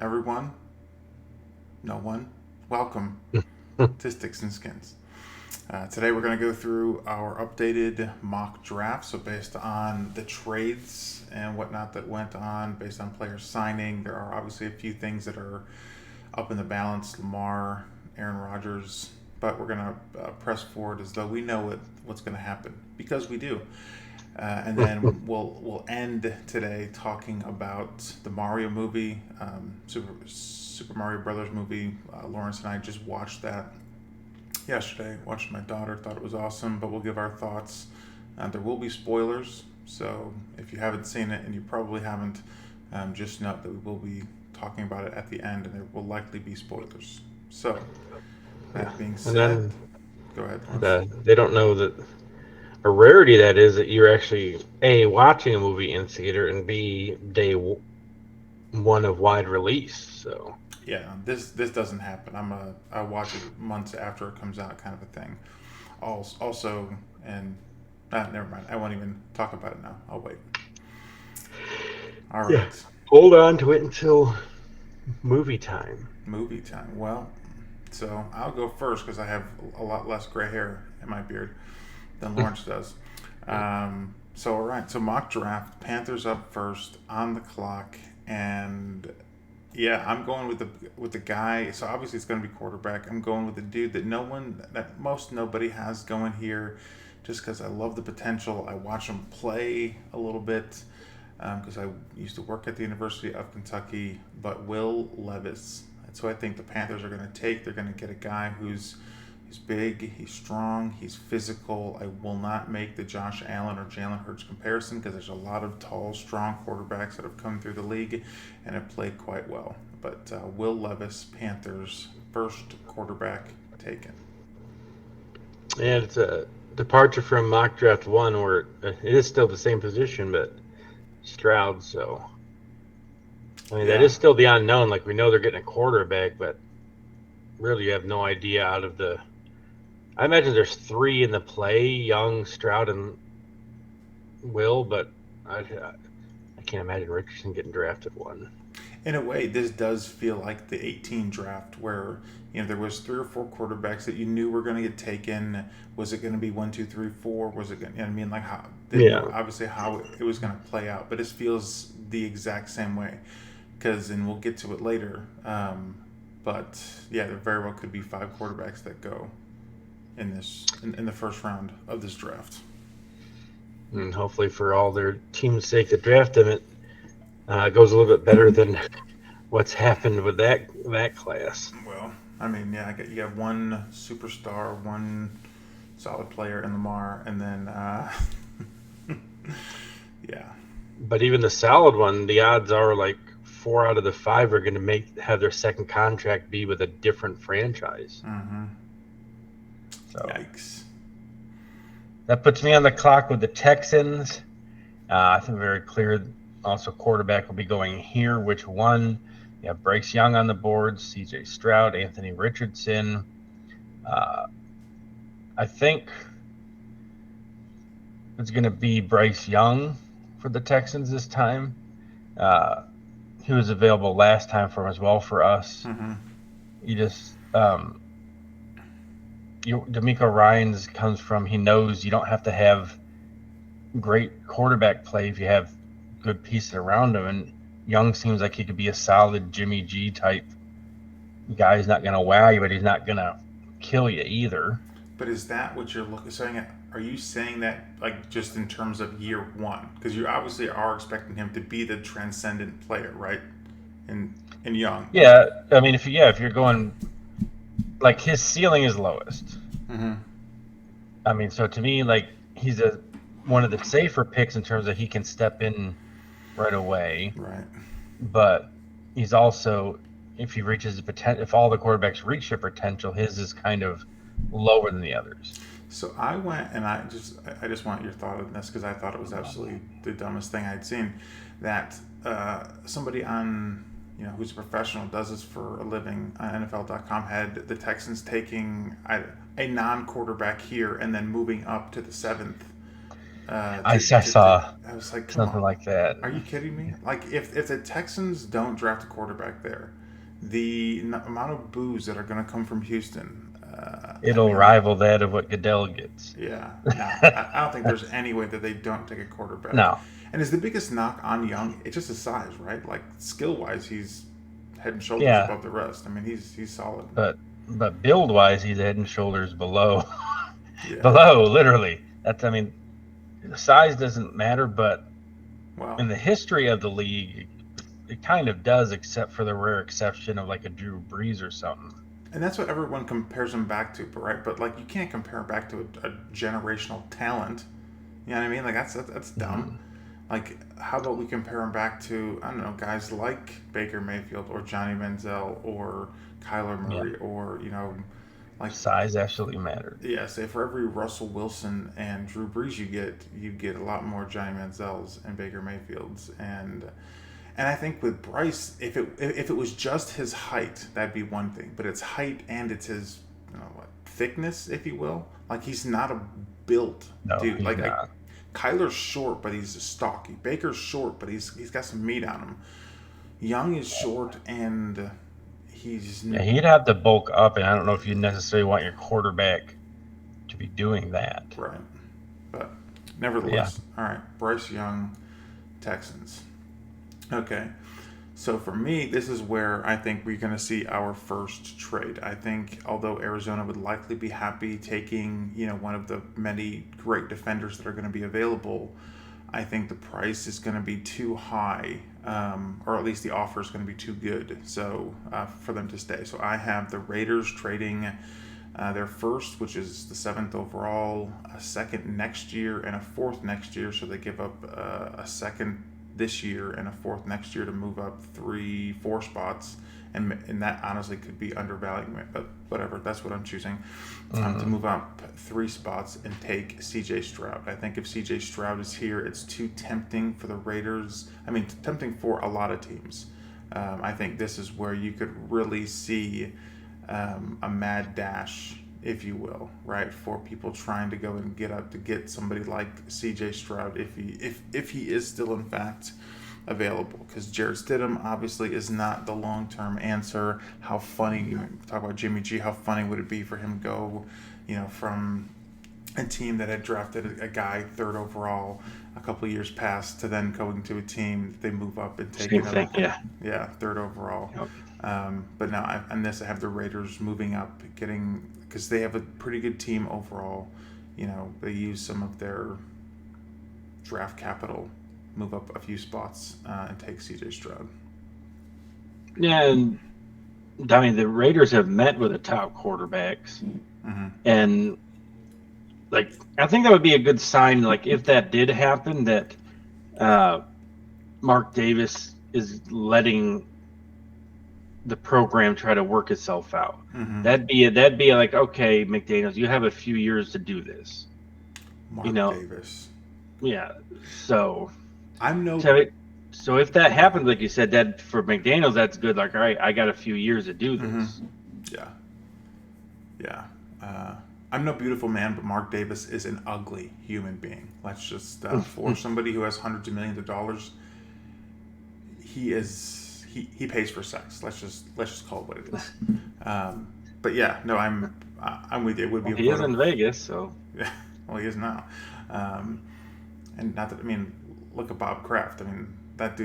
everyone, no one, welcome to Sticks and Skins. Today we're going to go through our updated mock draft. So, based on the trades and whatnot that went on, based on players signing, there are obviously a few things that are up in the balance. Lamar, Aaron Rodgers, but we're going to press forward as though we know what's going to happen because we do. And then we'll end today talking about the Mario movie, Super Mario Brothers movie. Lawrence and I just watched that yesterday. Watched my daughter, thought it was awesome. But we'll give our thoughts. There will be spoilers, so if you haven't seen it, and you probably haven't, just note that we will be talking about it at the end, and there will likely be spoilers. So Yeah. that being And said, then go ahead, Lawrence. they don't know that a rarity that is that you're actually A, watching a movie in theater, and B, one of wide release. So, Yeah, this doesn't happen. I watch it months after it comes out, kind of a thing. Also, and never mind. I won't even talk about it now. I'll wait. All yeah, right, hold on to it until movie time. movie time. Well, so I'll go first because I have a lot less gray hair in my beard than Lawrence does. So all right, so mock draft. Panthers up first on the clock, and yeah, I'm going with the guy. So obviously it's going to be quarterback. I'm going with the dude that most nobody has going here, just because I love the potential. I watch him play a little bit because I used to work at the University of Kentucky. But Will Levis. That's who I think the Panthers are going to take. They're going to get a guy who's He's big, he's strong, he's physical. I will not make the Josh Allen or Jalen Hurts comparison because there's a lot of tall, strong quarterbacks that have come through the league and have played quite well. But Will Levis, Panthers, first quarterback taken. And it's a departure from mock draft one, where it is still the same position, but Stroud. So, I mean, that Yeah, is still the unknown. Like, we know they're getting a quarterback, but really you have no idea out of the. I imagine there's three in the play: Young, Stroud, and Will. But I can't imagine Richardson getting drafted one. in a way, this does feel like the 18 draft where there was three or four quarterbacks that you knew were going to get taken. Was it going to be one, two, three, four? Was it going? I mean, like how didn't know Yeah, obviously how it was going to play out, but it feels the exact same way because, and we'll get to it later. But yeah, there very well could be five quarterbacks that go in the first round of this draft. and hopefully for all their team's sake that draft him, it goes a little bit better than what's happened with that class. Well, I mean, yeah, you have one superstar, one solid player in Lamar, and then yeah, But even the solid one, the odds are like four out of the five are going to have their second contract be with a different franchise. mm-hmm. So Yikes. that puts me on the clock with the Texans. I think very clear. Also, quarterback will be going here. Which one? You have Bryce Young on the board, C.J. Stroud, Anthony Richardson. Uh, I think it's going to be Bryce Young for the Texans this time. Uh, he was available last time for as well for us. Mm-hmm. You just D'Amico Ryans comes from, he knows you don't have to have great quarterback play if you have good pieces around him. And Young seems like he could be a solid Jimmy G type guy. He's not going to wow you, but he's not going to kill you either. But is that what you're saying? Are you saying that like just in terms of year one? Because you obviously are expecting him to be the transcendent player, right? In Young. Yeah, I mean, if you're going, like, his ceiling is lowest. Mm-hmm. I mean, so to me, like, he's one of the safer picks in terms of he can step in right away. Right. But he's also, if he reaches the potential, if all the quarterbacks reach their potential, his is kind of lower than the others. So I went and I just want your thought on this because I thought it was absolutely the dumbest thing I'd seen. That somebody on who's a professional does this for a living on NFL.com had the Texans taking a non-quarterback here and then moving up to the seventh I saw I was like, come something on, like that. are you kidding me? Like, if the Texans don't draft a quarterback there, the amount of boos that are going to come from Houston, I It'll mean, rival that of what Goodell gets. yeah, no, I don't think there's any way that they don't take a quarterback. No, And is the biggest knock on Young? It's just his size, right? Like skill wise, he's head and shoulders yeah, above the rest. I mean, he's solid. but build wise, he's head and shoulders below, Yeah. below literally. That's I mean, size doesn't matter, but Well, in the history of the league, it kind of does, except for the rare exception of like a Drew Brees or something. and that's what everyone compares him back to, right? But like, you can't compare him back to a generational talent. You know what I mean? Like that's dumb. Mm-hmm. Like, how about we compare him back to, I don't know, guys like Baker Mayfield or Johnny Manziel or Kyler Yeah, Murray or like, size actually mattered. yeah, say for every Russell Wilson and Drew Brees you get a lot more Johnny Manziels and Baker Mayfields, and I think with Bryce, if it was just his height, that'd be one thing. But it's height and it's his, what, thickness, if you will. Like, he's not a built No, dude. he's Like, not. Kyler's short, but he's stocky. Baker's short, but he's got some meat on him. Young is short and he's Yeah, he'd have to bulk up, and I don't know if you necessarily want your quarterback to be doing that. right. But Yeah, nevertheless, all right. Bryce Young, Texans. Okay. So for me, this is where I think we're going to see our first trade. I think although Arizona would likely be happy taking, one of the many great defenders that are going to be available, I think the price is going to be too high, or at least the offer is going to be too good. So for them to stay. So I have the Raiders trading their first, which is the seventh overall, a second next year, and a fourth next year. So they give up a second this year and a fourth next year to move up 3-4 spots, and that honestly could be undervaluing it, but whatever, that's what I'm choosing. To move up 3 spots and take CJ Stroud. I think if CJ Stroud is here, it's too tempting for the Raiders. I mean, tempting for a lot of teams. I think this is where you could really see a mad dash, if you will, right, for people trying to go and get up to get somebody like CJ Stroud if he is still in fact available, because Jarrett Stidham obviously is not the long-term answer. How funny, talk about Jimmy G, how funny would it be for him to go, from a team that had drafted a guy third overall a couple of years past to then going to a team they move up and take same another, thing. yeah, third overall. Yep. But now on this, I have the Raiders moving up, getting, because they have a pretty good team overall. They use some of their draft capital, move up a few spots, and take CJ Stroud. Yeah, and I mean the Raiders have met with the top quarterbacks, and like I think that would be a good sign. Like if that did happen, that Mark Davis is letting the program try to work itself out. That'd be like, okay, McDaniels, you have a few years to do this. Mark Davis. Yeah. So I'm no. So if that happens, like you said, that for McDaniels, that's good. Like, all right, I got a few years to do this. Yeah. I'm no beautiful man, but Mark Davis is an ugly human being. Let's just for somebody who has hundreds of millions of dollars, he pays for sex. Let's just call it what it is. But yeah, no, I'm with you. It would be. Well, he is in Vegas, so. Yeah, well, he is now. And not that, I mean, look at Bob Kraft. I mean, that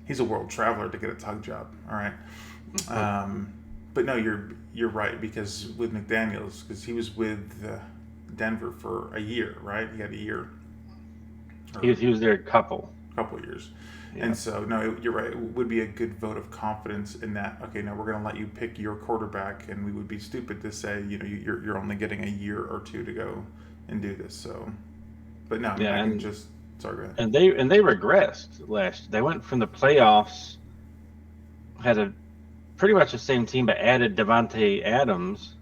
he's a world traveler to get a tug job. All right. But no, you're right, because with McDaniels, because he was with Denver for a year, right? He had a year. He was there a couple of years. Yeah. And so, no, you're right. It would be a good vote of confidence in that, okay, now we're going to let you pick your quarterback, and we would be stupid to say, you're only getting a year or two to go and do this. So, but no, yeah, I can just, sorry, go ahead. And they regressed last. They went from the playoffs, had a pretty much the same team, but added Devontae Adams,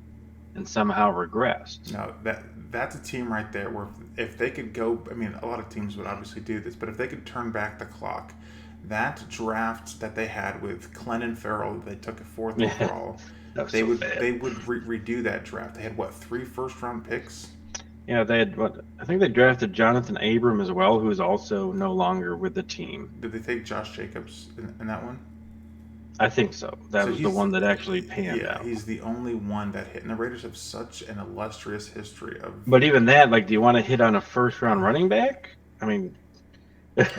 and somehow regressed. No, that's a team right there where if they could go, I mean, a lot of teams would obviously do this, but if they could turn back the clock, that draft that they had with Clelin Ferrell, they took a fourth overall. They would redo that draft. They had 3 first-round picks. Yeah, they had what? I think they drafted Jonathan Abram as well, who is also no longer with the team. Did they take Josh Jacobs in that one? I think so. That So was the he's one that actually panned yeah, out. he's the only one that hit. And the Raiders have such an illustrious history of But even that, like, do you want to hit on a first round running back? I mean,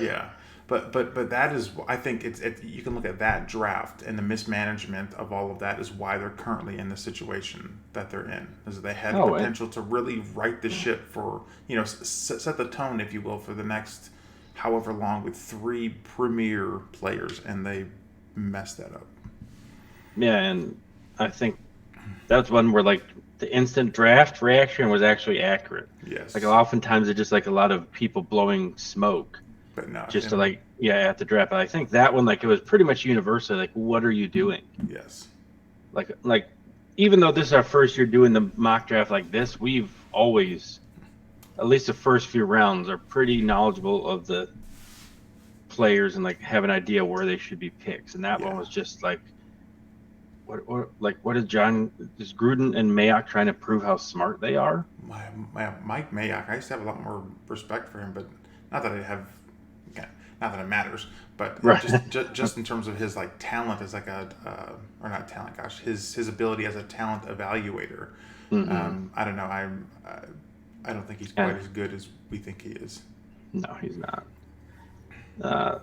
yeah. But that is, I think you can look at that draft and the mismanagement of all of that is why they're currently in the situation that they're in. Is they had oh, and potential to really right the ship for, set the tone, if you will, for the next however long with three premier players, and they messed that up. yeah, and I think that's one where like the instant draft reaction was actually accurate. Like Yes, oftentimes it's just like a lot of people blowing smoke but no, just to and like at the draft. But I think that one like it was pretty much universal. Like, what are you doing? yes, Like even though this is our first year doing the mock draft like this, we've always at least the first few rounds are pretty knowledgeable of the players and like have an idea where they should be picked. And that one yeah. was just like what is Gruden and Mayock trying to prove how smart they are? My Mike Mayock, I used to have a lot more respect for him, but not that I have, okay, not that it matters, but Right. just in terms of his like talent as like a or not talent, gosh, his ability as a talent evaluator. Mm-hmm. I don't know. I don't think he's quite And as good as we think he is. no, he's not. Uh,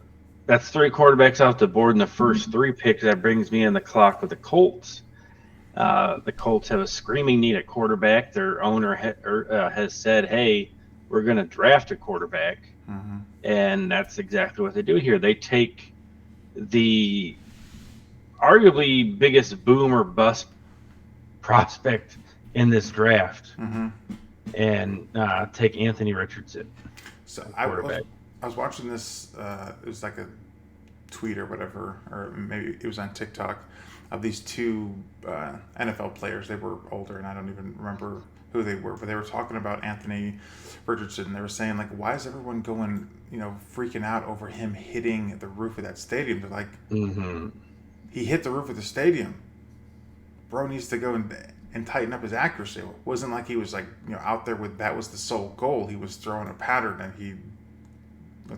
that's three quarterbacks off the board in the first three picks. That brings me in the clock with the Colts. The Colts have a screaming need at quarterback. Their owner has said, "Hey, we're going to draft a quarterback," Mm-hmm. and that's exactly what they do here. They take the arguably biggest boom or bust prospect in this draft Mm-hmm. and take Anthony Richardson, So quarterback. I was watching this. It was like a tweet or whatever, or maybe it was on TikTok, of these two NFL players. They were older, and I don't even remember who they were, but they were talking about Anthony Richardson. They were saying like, why is everyone going, freaking out over him hitting the roof of that stadium? They're like, Mm-hmm. he hit the roof of the stadium. Bro needs to go and tighten up his accuracy. It wasn't like he was like out there with that was the sole goal. He was throwing a pattern and he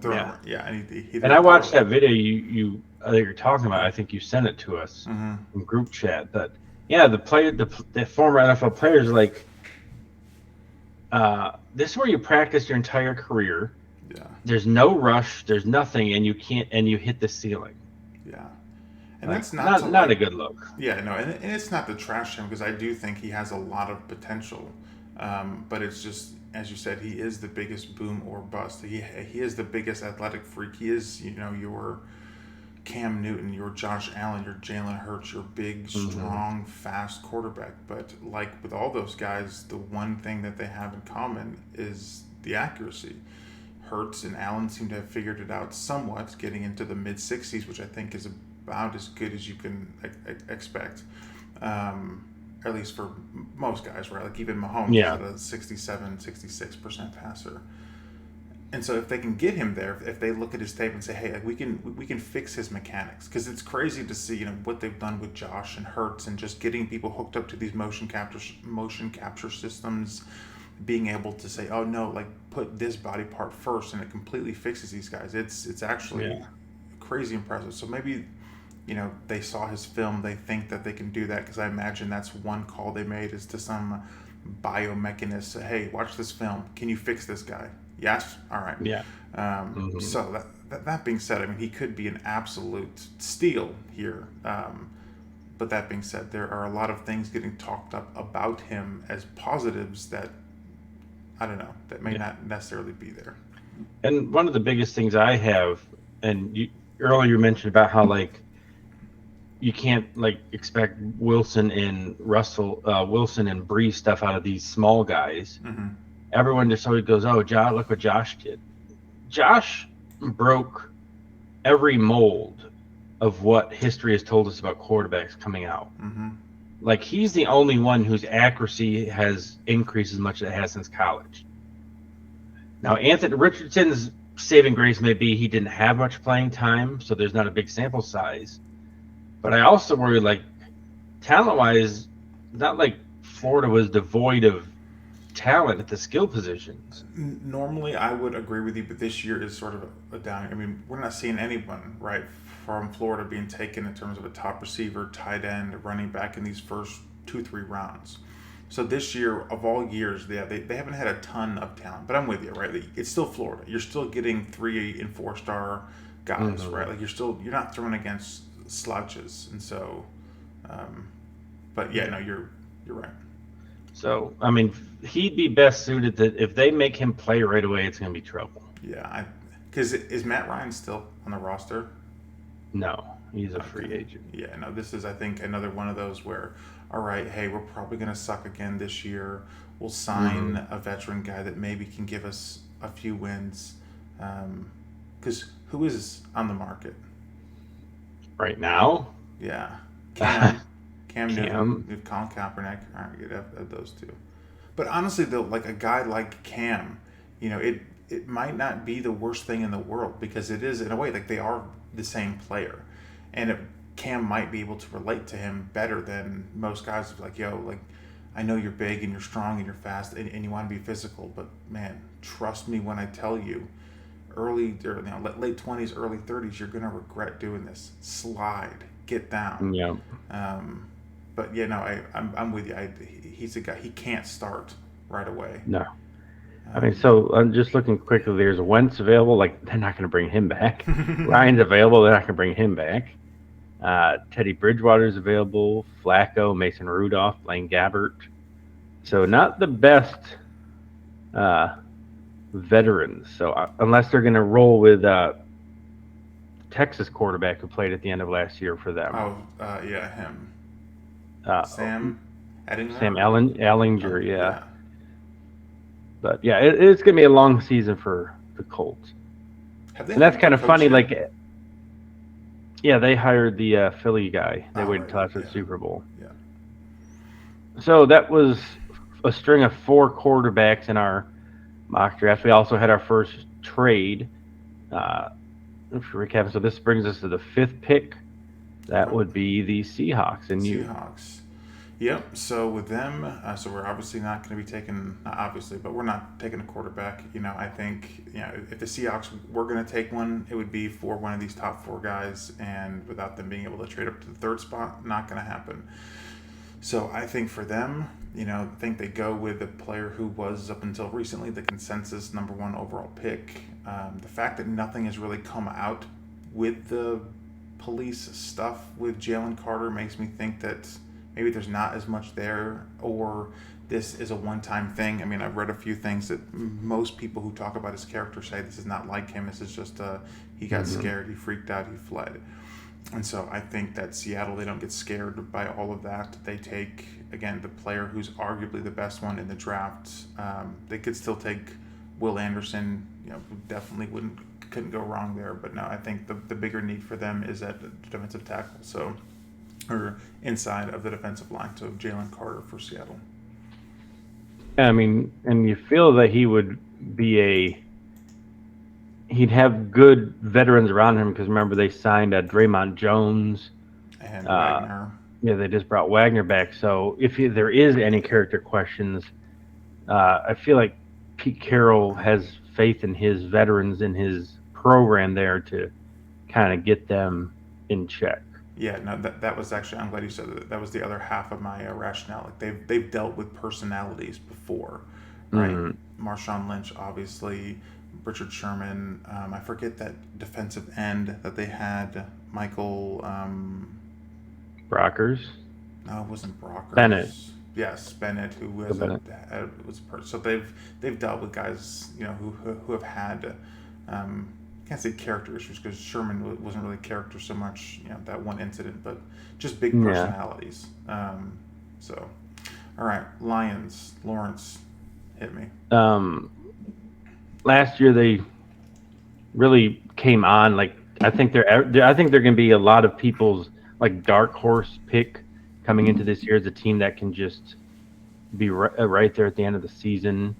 Yeah. and he did And it I watched poorly. that video that you're talking about. I think you sent it to us Mm-hmm. in group chat. That the former NFL players like this is where you practice your entire career. Yeah, There's no rush. There's nothing, and you hit the ceiling. yeah, and Like that's not to not like a good look. yeah, no, and it's not to trash him because I do think he has a lot of potential, but it's just as you said, he is the biggest boom or bust. He is the biggest athletic freak. He is your Cam Newton, your Josh Allen, your Jalen Hurts, your big, Mm-hmm. strong, fast quarterback. But like with all those guys, the one thing that they have in common is the accuracy. Hurts and Allen seem to have figured it out somewhat, getting into the mid 60s, which I think is about as good as you can expect. At least for most guys, right? Like even Mahomes is Yeah, at a 67, 66% passer. And so if they can get him there, if they look at his tape and say, "Hey, like we can fix his mechanics," because it's crazy to see what they've done with Josh and Hurts and just getting people hooked up to these motion capture systems, being able to say, "Oh no, like put this body part first," and it completely fixes these guys. It's actually yeah, crazy impressive. So maybe they saw his film, they think that they can do that because I imagine that's one call they made is to some biomechanist, say, "Hey, watch this film. Can you fix this guy?" Yes. All right. yeah. Mm-hmm. So that being said, I mean, he could be an absolute steal here. But that being said, there are a lot of things getting talked up about him as positives that I don't know that may Yeah. not necessarily be there. And one of the biggest things I have, and earlier you mentioned about how like you can't like expect Wilson and Bree stuff out of these small guys. Mm-hmm. Everyone just always goes, "Oh, Josh, look what Josh did." Josh broke every mold of what history has told us about quarterbacks coming out. Mm-hmm. Like he's the only one whose accuracy has increased as much as it has since college. Now, Anthony Richardson's saving grace may be he didn't have much playing time, so there's not a big sample size. But I also worry, like talent-wise, not like Florida was devoid of talent at the skill positions. Normally, I would agree with you, but this year is sort of a down. I mean, we're not seeing anyone right from Florida being taken in terms of a top receiver, tight end, running back in these first 2-3 rounds. So this year, of all years, they haven't had a ton of talent. But I'm with you, right? It's still Florida. You're still getting 3 and 4 star guys, right? Like you're not throwing against slouches, and so. But yeah, no, you're right. So I mean, he'd be best suited that if they make him play right away, it's going to be trouble. Yeah, because is Matt Ryan still on the roster? No, he's a free agent. Yeah, no, this is, I think, another one of those where, all right, hey, we're probably going to suck again this year. We'll sign a veteran guy that maybe can give us a few wins. Because who is on the market? Right now? Yeah. Cam Newton, with Colin Kaepernick. All right, you'd have those two. But honestly, though, like a guy like Cam, it might not be the worst thing in the world because it is, in a way, like they are the same player. And Cam might be able to relate to him better than most guys. Like, yo, like, I know you're big and you're strong and you're fast and you want to be physical, but man, trust me when I tell you, late 20s, early 30s, you're gonna regret doing this. Slide, get down. Yeah. But yeah, no, I'm with you. He's a guy. He can't start right away. No. I mean, so I'm just looking quickly. There's Wentz available. Like, they're not going to bring him back. Ryan's available. They're not going to bring him back. Teddy Bridgewater's available. Flacco, Mason Rudolph, Blaine Gabbert. So not the best veterans. So unless they're going to roll with Texas quarterback who played at the end of last year for them. Yeah, him. Sam Ehlinger? Sam Ehlinger, yeah. But yeah, it's going to be a long season for the Colts. And that's kind of funny. Like, yeah, they hired the Philly guy. They waited until after the Super Bowl. Yeah. So that was a string of 4 quarterbacks in our mock draft. We also had our first trade. Recap. So this brings us to the 5th pick. That would be the Seahawks. And Seahawks. Yep. So with them, so we're obviously not going to be taking, not obviously, but we're not taking a quarterback. I think, if the Seahawks were going to take one, it would be for one of these top 4 guys, and without them being able to trade up to the 3rd spot, not going to happen. So I think for them, I think they go with a player who was up until recently the consensus number 1 overall pick. The fact that nothing has really come out with the police stuff with Jalen Carter makes me think that maybe there's not as much there, or this is a one-time thing. I mean, I've read a few things that most people who talk about his character say this is not like him. This is just he got scared, he freaked out, he fled. And so I think that Seattle, they don't get scared by all of that. They take, again, the player who's arguably the best one in the draft. They could still take Will Anderson, who definitely couldn't go wrong there. But no, I think the bigger need for them is at defensive tackle. Or inside of the defensive line, so Jalen Carter for Seattle. I mean, and you feel that he would be he'd have good veterans around him, because remember they signed Draymond Jones. And Wagner. Yeah, they just brought Wagner back. So if there is any character questions, I feel like Pete Carroll has faith in his veterans in his program there to kind of get them in check. Yeah, no, that was actually, I'm glad you said that. That was the other half of my rationale. Like they've dealt with personalities before, right? Mm-hmm. Marshawn Lynch, obviously, Richard Sherman. I forget that defensive end that they had, Michael. Brockers. No, it wasn't Brockers. Bennett. Yes, Bennett, who was so they've dealt with guys, who have had. Can't say character issues, because Sherman wasn't really character so much, that one incident, but just big personalities. So, all right, Lions, Lawrence, hit me. Last year they really came on. Like, I think they're going to be a lot of people's like dark horse pick coming into this year as a team that can just be right there at the end of the season.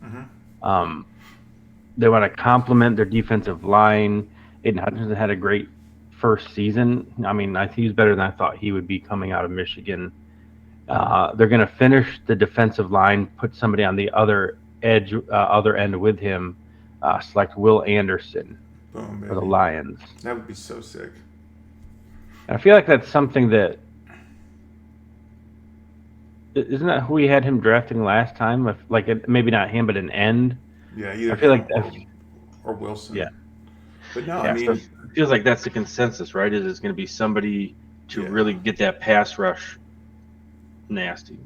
Mm-hmm. They want to complement their defensive line. Aiden Hutchinson had a great first season. I mean, I think he's better than I thought he would be coming out of Michigan. They're going to finish the defensive line, put somebody on the other other end with him, select Will Anderson Boom, for the baby. Lions. That would be so sick. I feel like that's something that isn't that who we had him drafting last time? Maybe not him, but an end. Yeah, I either feel like him or Wilson. yeah, But no, I yeah. So mean, it feels like that's the consensus, right? Is it's going to be somebody to yeah. really get that pass rush nasty.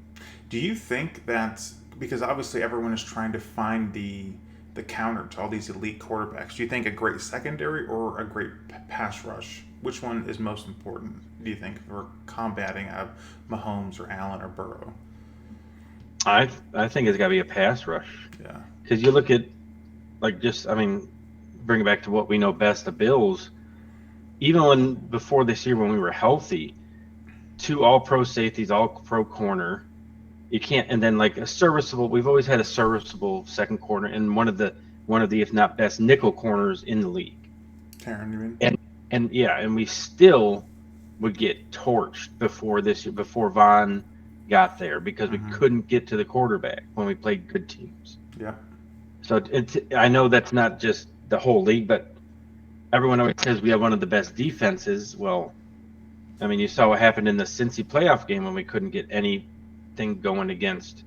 Do you think that's because obviously everyone is trying to find the counter to all these elite quarterbacks? Do you think a great secondary or a great pass rush? Which one is most important? Do you think for combating a Mahomes or Allen or Burrow? I think it's got to be a pass rush Yeah, because you look at bring it back to what we know best, the Bills. Even before this year when we were healthy, 2 All-Pro safeties, All-Pro corner. You can't, and then like a serviceable. We've always had a serviceable second corner and one of the if not best nickel corners in the league. Karen, you mean? And we still would get torched before Von got there because we couldn't get to the quarterback when we played good teams. Yeah. So I know that's not just the whole league, but everyone always says we have one of the best defenses. Well, I mean, you saw what happened in the Cincy playoff game when we couldn't get anything going against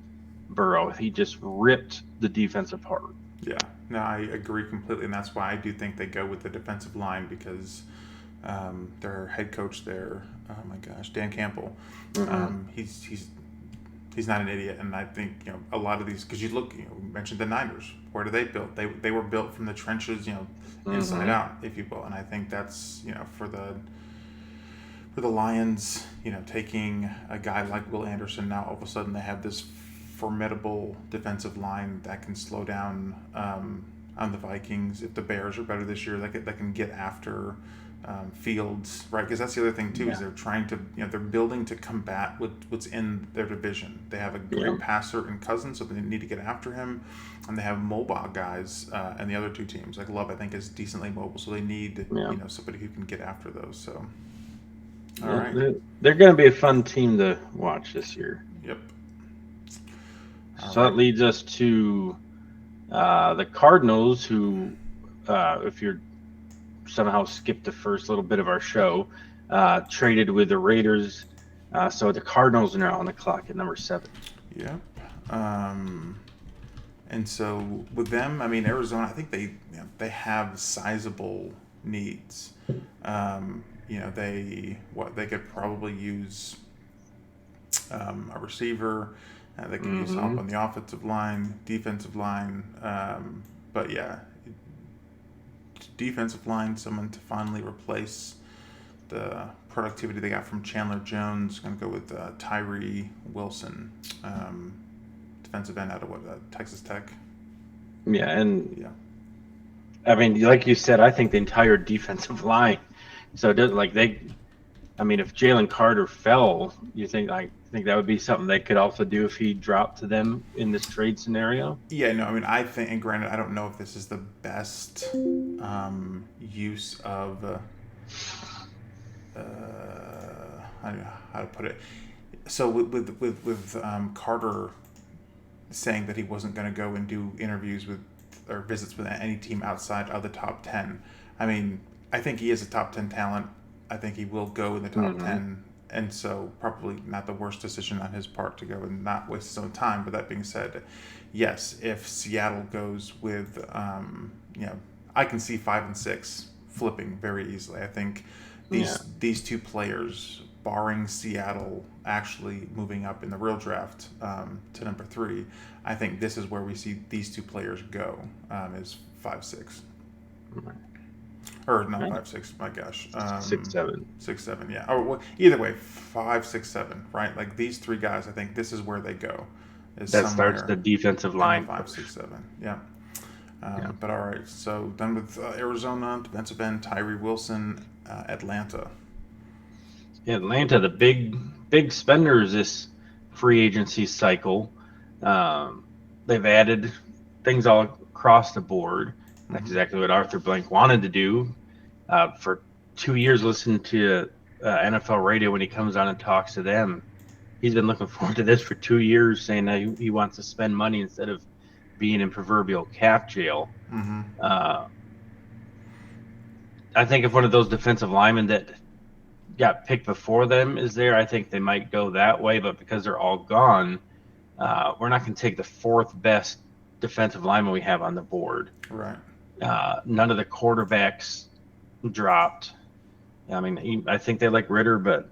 Burrow. He just ripped the defense apart. Yeah, no, I agree completely, and that's why I do think they go with the defensive line because their head coach there, oh my gosh, Dan Campbell, he's not an idiot, and I think a lot of these because you look, we mentioned the Niners. Where do they build? They were built from the trenches, inside out, if you will, and I think that's for the Lions, taking a guy like Will Anderson, now all of a sudden they have this formidable defensive line that can slow down on the Vikings. If the Bears are better this year, they can get after Fields, right? Because that's the other thing too is they're trying to, they're building to combat what's in their division. They have a great passer in Cousins, so they need to get after him, and they have mobile guys and the other two teams like Love, I think, is decently mobile, so they need somebody who can get after those. So. All right. They're going to be a fun team to watch this year. Yep. That leads us to the Cardinals, who, if you're somehow skipped the first little bit of our show, traded with the Raiders. So the Cardinals are now on the clock at number 7. Yep. And so with them, I mean, Arizona, I think they have sizable needs. They could probably use a receiver. They can use help on the offensive line, defensive line. But yeah, defensive line, someone to finally replace the productivity they got from Chandler Jones. Going to go with Tyree Wilson, defensive end out of Texas Tech. Yeah, and I mean, like you said, I think the entire defensive line. So it doesn't if Jalen Carter fell, you think that would be something they could also do if he dropped to them in this trade scenario? Yeah, no, I mean, I think, and granted, I don't know if this is the best use of, I don't know how to put it. So with Carter saying that he wasn't going to go and do interviews or visits with any team outside of the top 10, I mean, I think he is a top 10 talent. I think he will go in the top 10. And so probably not the worst decision on his part to go and not waste his own time. But that being said, yes, if Seattle goes with, I can see 5 and 6 flipping very easily. I think these two players, barring Seattle actually moving up in the real draft to number 3, I think this is where we see these two players go, is 5-6. Right. Or not 5-6, my gosh. 6-7. 6-7, yeah. Or well, either way, 5-6-7, right? Like these three guys, I think this is where they go. That starts the defensive line. 5-6-7, yeah. But all right, so done with Arizona, defensive end, Tyree Wilson, Atlanta. Yeah, Atlanta, the big spenders this free agency cycle. They've added things all across the board. That's exactly what Arthur Blank wanted to do. For 2 years, listened to NFL radio when he comes on and talks to them. He's been looking forward to this for 2 years, saying that he wants to spend money instead of being in proverbial cap jail. Mm-hmm. I think if one of those defensive linemen that got picked before them is there, I think they might go that way. But because they're all gone, we're not going to take the fourth best defensive lineman we have on the board. Right. None of the quarterbacks dropped. I mean, I think they like Ritter, but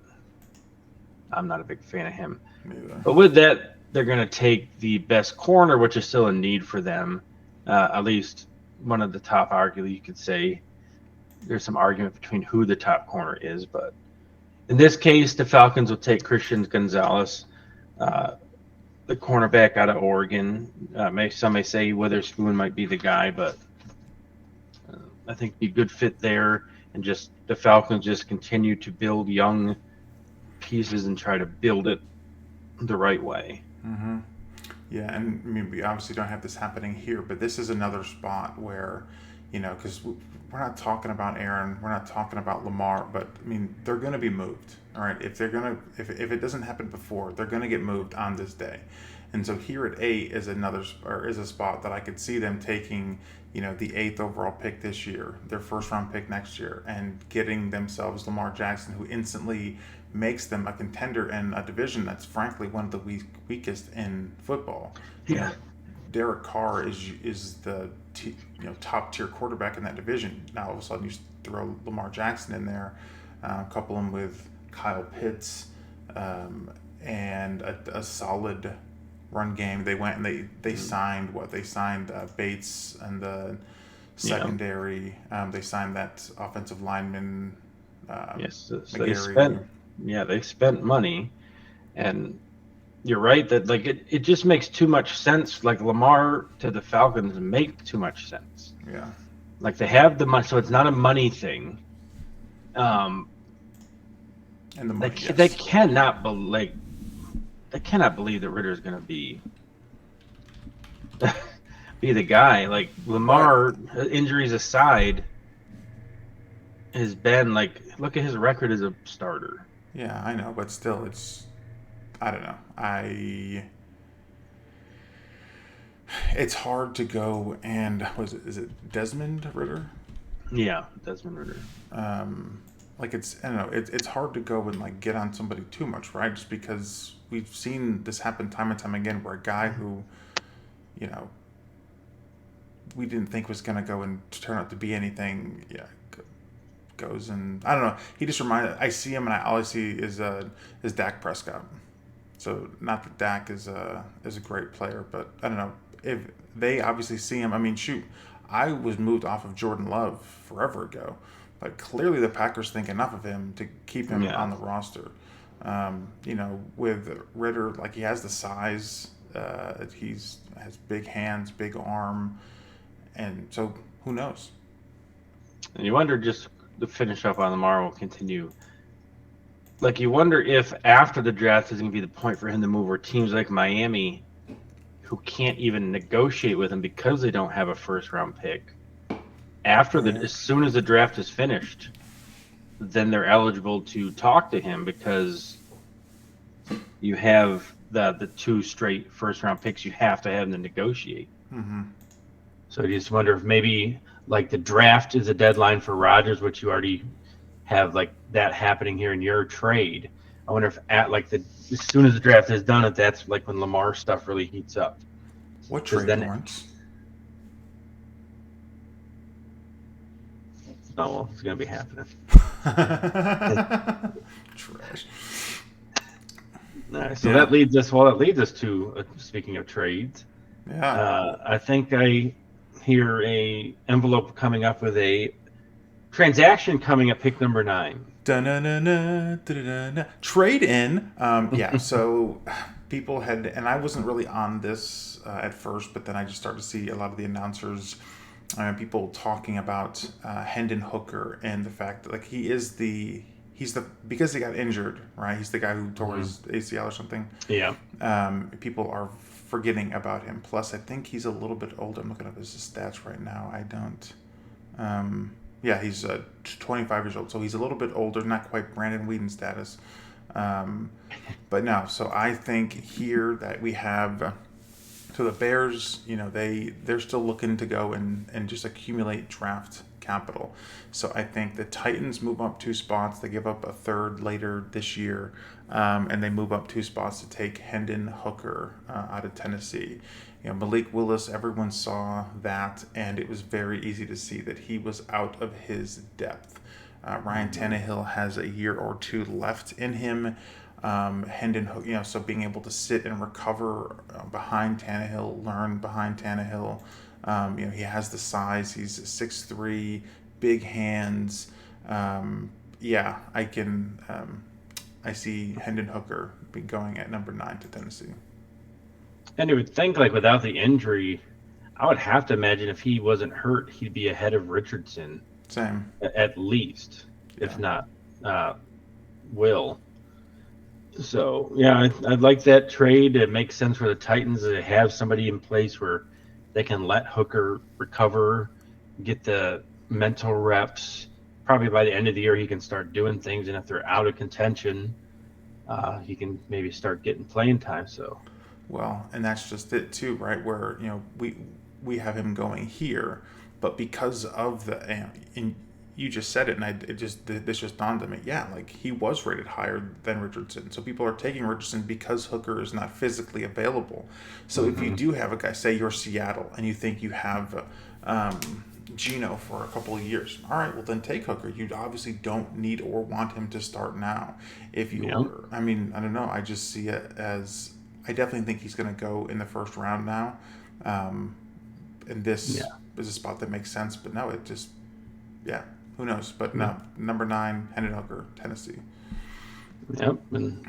I'm not a big fan of him. Neither. But with that, they're going to take the best corner, which is still a need for them. At least one of the top, arguably, you could say. There's some argument between who the top corner is, but in this case, the Falcons will take Christian Gonzalez, the cornerback out of Oregon. Some may say Witherspoon might be the guy, but I think be a good fit there. And just the Falcons just continue to build young pieces and try to build it the right way. Mm-hmm. Yeah, and I mean, we obviously don't have this happening here, but this is another spot where, because we're not talking about Aaron, we're not talking about Lamar, but I mean, they're going to be moved. All right, if it doesn't happen before, they're going to get moved on this day, and so here at 8 is a spot that I could see them taking, the 8th overall pick this year, their first round pick next year, and getting themselves Lamar Jackson, who instantly makes them a contender in a division that's frankly one of the weakest in football. Yeah. Derek Carr is the top tier quarterback in that division. Now all of a sudden you throw Lamar Jackson in there, couple him with Kyle Pitts, and a solid run game. They went and they signed Bates and the secondary. They signed that offensive lineman. Yes, so McGarry. they spent money, and you're right that it just makes too much sense. Like Lamar to the Falcons make too much sense. Yeah. Like they have the money, so it's not a money thing. And the money, they cannot believe that Ritter's going to be the guy. Like Lamar, injuries aside, has been look at his record as a starter. Yeah, I know, but still, I don't know. It's hard to go and is it Desmond Ritter? Yeah, Desmond Ritter. I don't know. It's hard to go and get on somebody too much, right? Just because we've seen this happen time and time again, where a guy who, we didn't think was going to go and turn out to be anything, goes and I don't know. He just I see him and all I see is Dak Prescott. So not that Dak is a great player, but I don't know if they obviously see him. I mean, shoot, I was moved off of Jordan Love forever ago, but clearly the Packers think enough of him to keep him on the roster. With Ritter, he has the size, has big hands, big arm, and so who knows? And you wonder, just to finish up on Lamar, will continue. You wonder if after the draft is going to be the point for him to move, where teams like Miami, who can't even negotiate with him because they don't have a first round pick, as soon as the draft is finished, then they're eligible to talk to him because you have the 2 straight first round picks. You have to have them to negotiate. Mm-hmm. So you just wonder if maybe the draft is a deadline for Rodgers, which you already have that happening here in your trade. I wonder if as soon as the draft is done, if that's when Lamar stuff really heats up. What trade, Lawrence? Oh, well, it's going to be happening. Trash. So that leads us to, speaking of trades, I think I hear a envelope coming up with a transaction coming at pick number 9. Trade in. So people had, and I wasn't really on this at first, but then I just started to see a lot of the announcers people talking about Hendon Hooker and the fact that he's the because he got injured, right? He's the guy who tore his ACL or something. Yeah. People are forgetting about him. Plus, I think he's a little bit older. I'm looking up his stats right now. I don't. He's 25 years old, so he's a little bit older, not quite Brandon Whedon status. But no, so I think here that we have, So the Bears, they're still looking to go and just accumulate draft capital. So I think the Titans move up 2 spots. They give up a third later this year, and they move up 2 spots to take Hendon Hooker out of Tennessee. Malik Willis, everyone saw that, and it was very easy to see that he was out of his depth. Ryan Tannehill has a year or two left in him. Hendon Hooker, so being able to sit and recover behind Tannehill, learn behind Tannehill. He has the size. He's 6'3", big hands. I see Hendon Hooker be going at number 9 to Tennessee. And you would think, like, without the injury, I would have to imagine if he wasn't hurt, he'd be ahead of Richardson. Same. At least, if not Will. So, yeah, I'd like that trade. It makes sense for the Titans to have somebody in place where they can let Hooker recover, get the mental reps. Probably by the end of the year, he can start doing things. And if they're out of contention, he can maybe start getting playing time. So, well, and that's just it too, right? Where we have him going here, but because of you just said it, and this just dawned on me. Yeah, like he was rated higher than Richardson, so people are taking Richardson because Hooker is not physically available. So if you do have a guy, say you're Seattle, and you think you have Geno for a couple of years, all right, well then take Hooker. You obviously don't need or want him to start now. If you, I don't know. I just see it as I definitely think he's going to go in the first round now, and this is a spot that makes sense. But no, it just who knows? But no, number 9, Hendon Hooker, Tennessee. Yep. And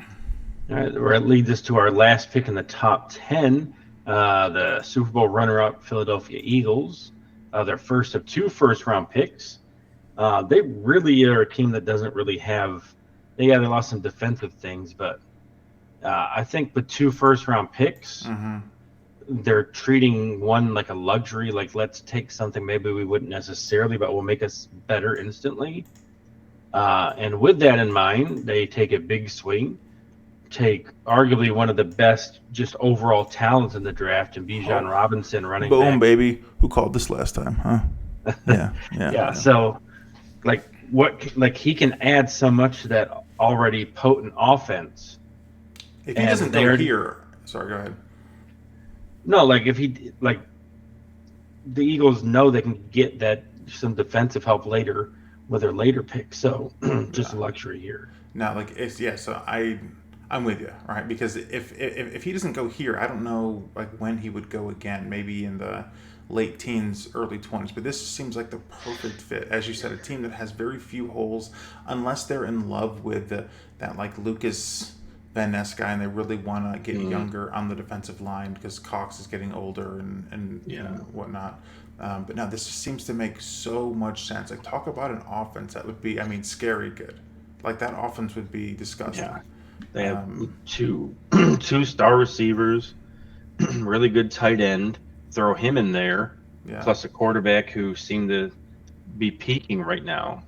all right, that leads us to our last pick in the top 10, the Super Bowl runner-up Philadelphia Eagles. Their first of 2 first-round picks. They really are a team that doesn't really have. They lost some defensive things, but I think with 2 first-round picks. They're treating one like a luxury, like let's take something maybe we wouldn't necessarily, but will make us better instantly. And with that in mind, they take a big swing, take arguably one of the best just overall talents in the draft, and Bijan Robinson running back. Boom, baby. Who called this last time, huh? Yeah. So, he can add so much to that already potent offense. If he doesn't go here, sorry, go ahead. No, if the Eagles know they can get that some defensive help later with their later pick, so just a luxury here. No, so I'm with you, right? Because if he doesn't go here, I don't know when he would go again. Maybe in the late teens, early 20s. But this seems like the perfect fit, as you said, a team that has very few holes, unless they're in love with that Lucas Van Ness guy, and they really want to get younger on the defensive line because Cox is getting older and whatnot. But now this seems to make so much sense. Talk about an offense that would be, scary good. That offense would be disgusting. Yeah. They have two star receivers, really good tight end. Throw him in there, plus a quarterback who seemed to be peaking right now.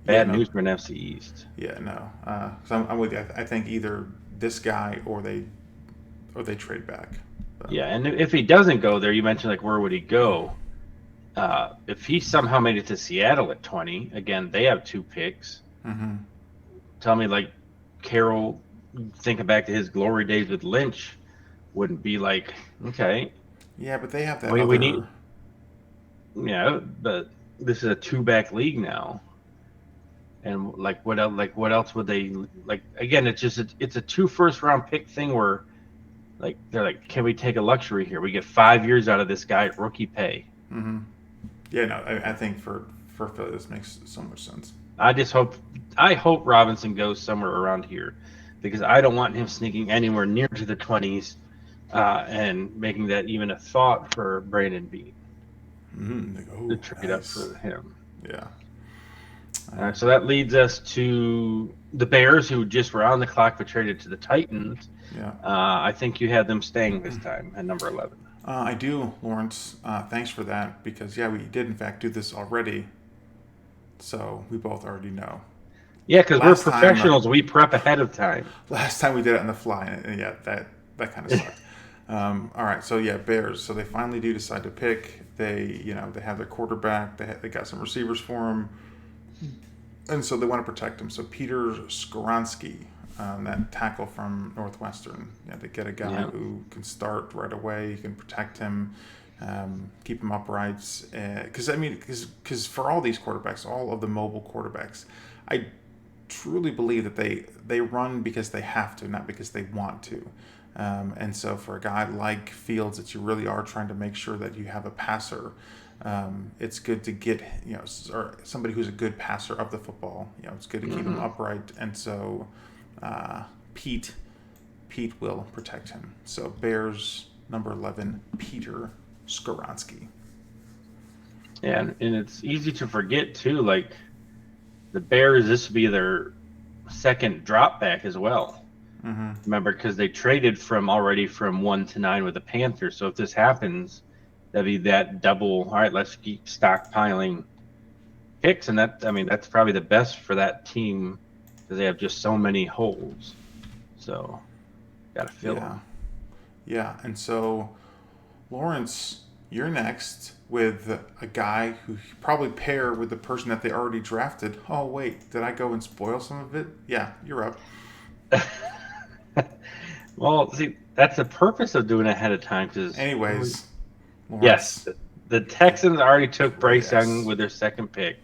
Bad news for an NFC East. Yeah, no. So I'm with you. I think either this guy or they trade back. But. Yeah, and if he doesn't go there, you mentioned where would he go? If he somehow made it to Seattle at 20, again they have 2 picks. Mm-hmm. Tell me Carroll, thinking back to his glory days with Lynch, wouldn't be okay. Yeah, but they have that. We need. Yeah, but this is a 2-back league now. And what else would they again? It's a 2 first-round pick thing where they're can we take a luxury here? We get 5 years out of this guy at rookie pay. Mm-hmm. Yeah, no, I think for Philly this makes so much sense. I hope Robinson goes somewhere around here, because I don't want him sneaking anywhere near to the 20s and making that even a thought for Brandon Beane to trade up for him. Yeah. So that leads us to the Bears, who just were on the clock but traded to the Titans. Yeah. I think you have them staying this time at number 11. I do, Lawrence. Thanks for that, because we did in fact do this already. So we both already know. Yeah, because we're professionals. We prep ahead of time. Last time we did it on the fly, and that kind of sucked. All right, so yeah, Bears. So they finally do decide to pick. They have their quarterback. They got some receivers for him, and so they want to protect him. So Peter Skoronski, that tackle from Northwestern, they get a guy Yeah. who can start right away. You can protect him, keep him upright. Because for all these quarterbacks, all of the mobile quarterbacks, I truly believe that they run because they have to, not because they want to. And so for a guy like Fields, that you really are trying to make sure that you have a passer, it's good to get or somebody who's a good passer of the football. It's good to keep him upright, and so Pete will protect him. So Bears number 11, Peter Skoronski. Yeah, and it's easy to forget too. Like the Bears, this would be their second drop back as well. Mm-hmm. Remember, because they traded from 1 to 9 with the Panthers. So if this happens, that'd be that double. All right, let's keep stockpiling picks, and that's probably the best for that team because they have just so many holes. So gotta fill them. Yeah, and so Lawrence, you're next with a guy who you probably pair with the person that they already drafted. Oh wait, did I go and spoil some of it? Yeah, you're up. Well, see, that's the purpose of doing it ahead of time. Anyways, Lawrence. Yes, the Texans already took Bryce Yes. Young with their second pick.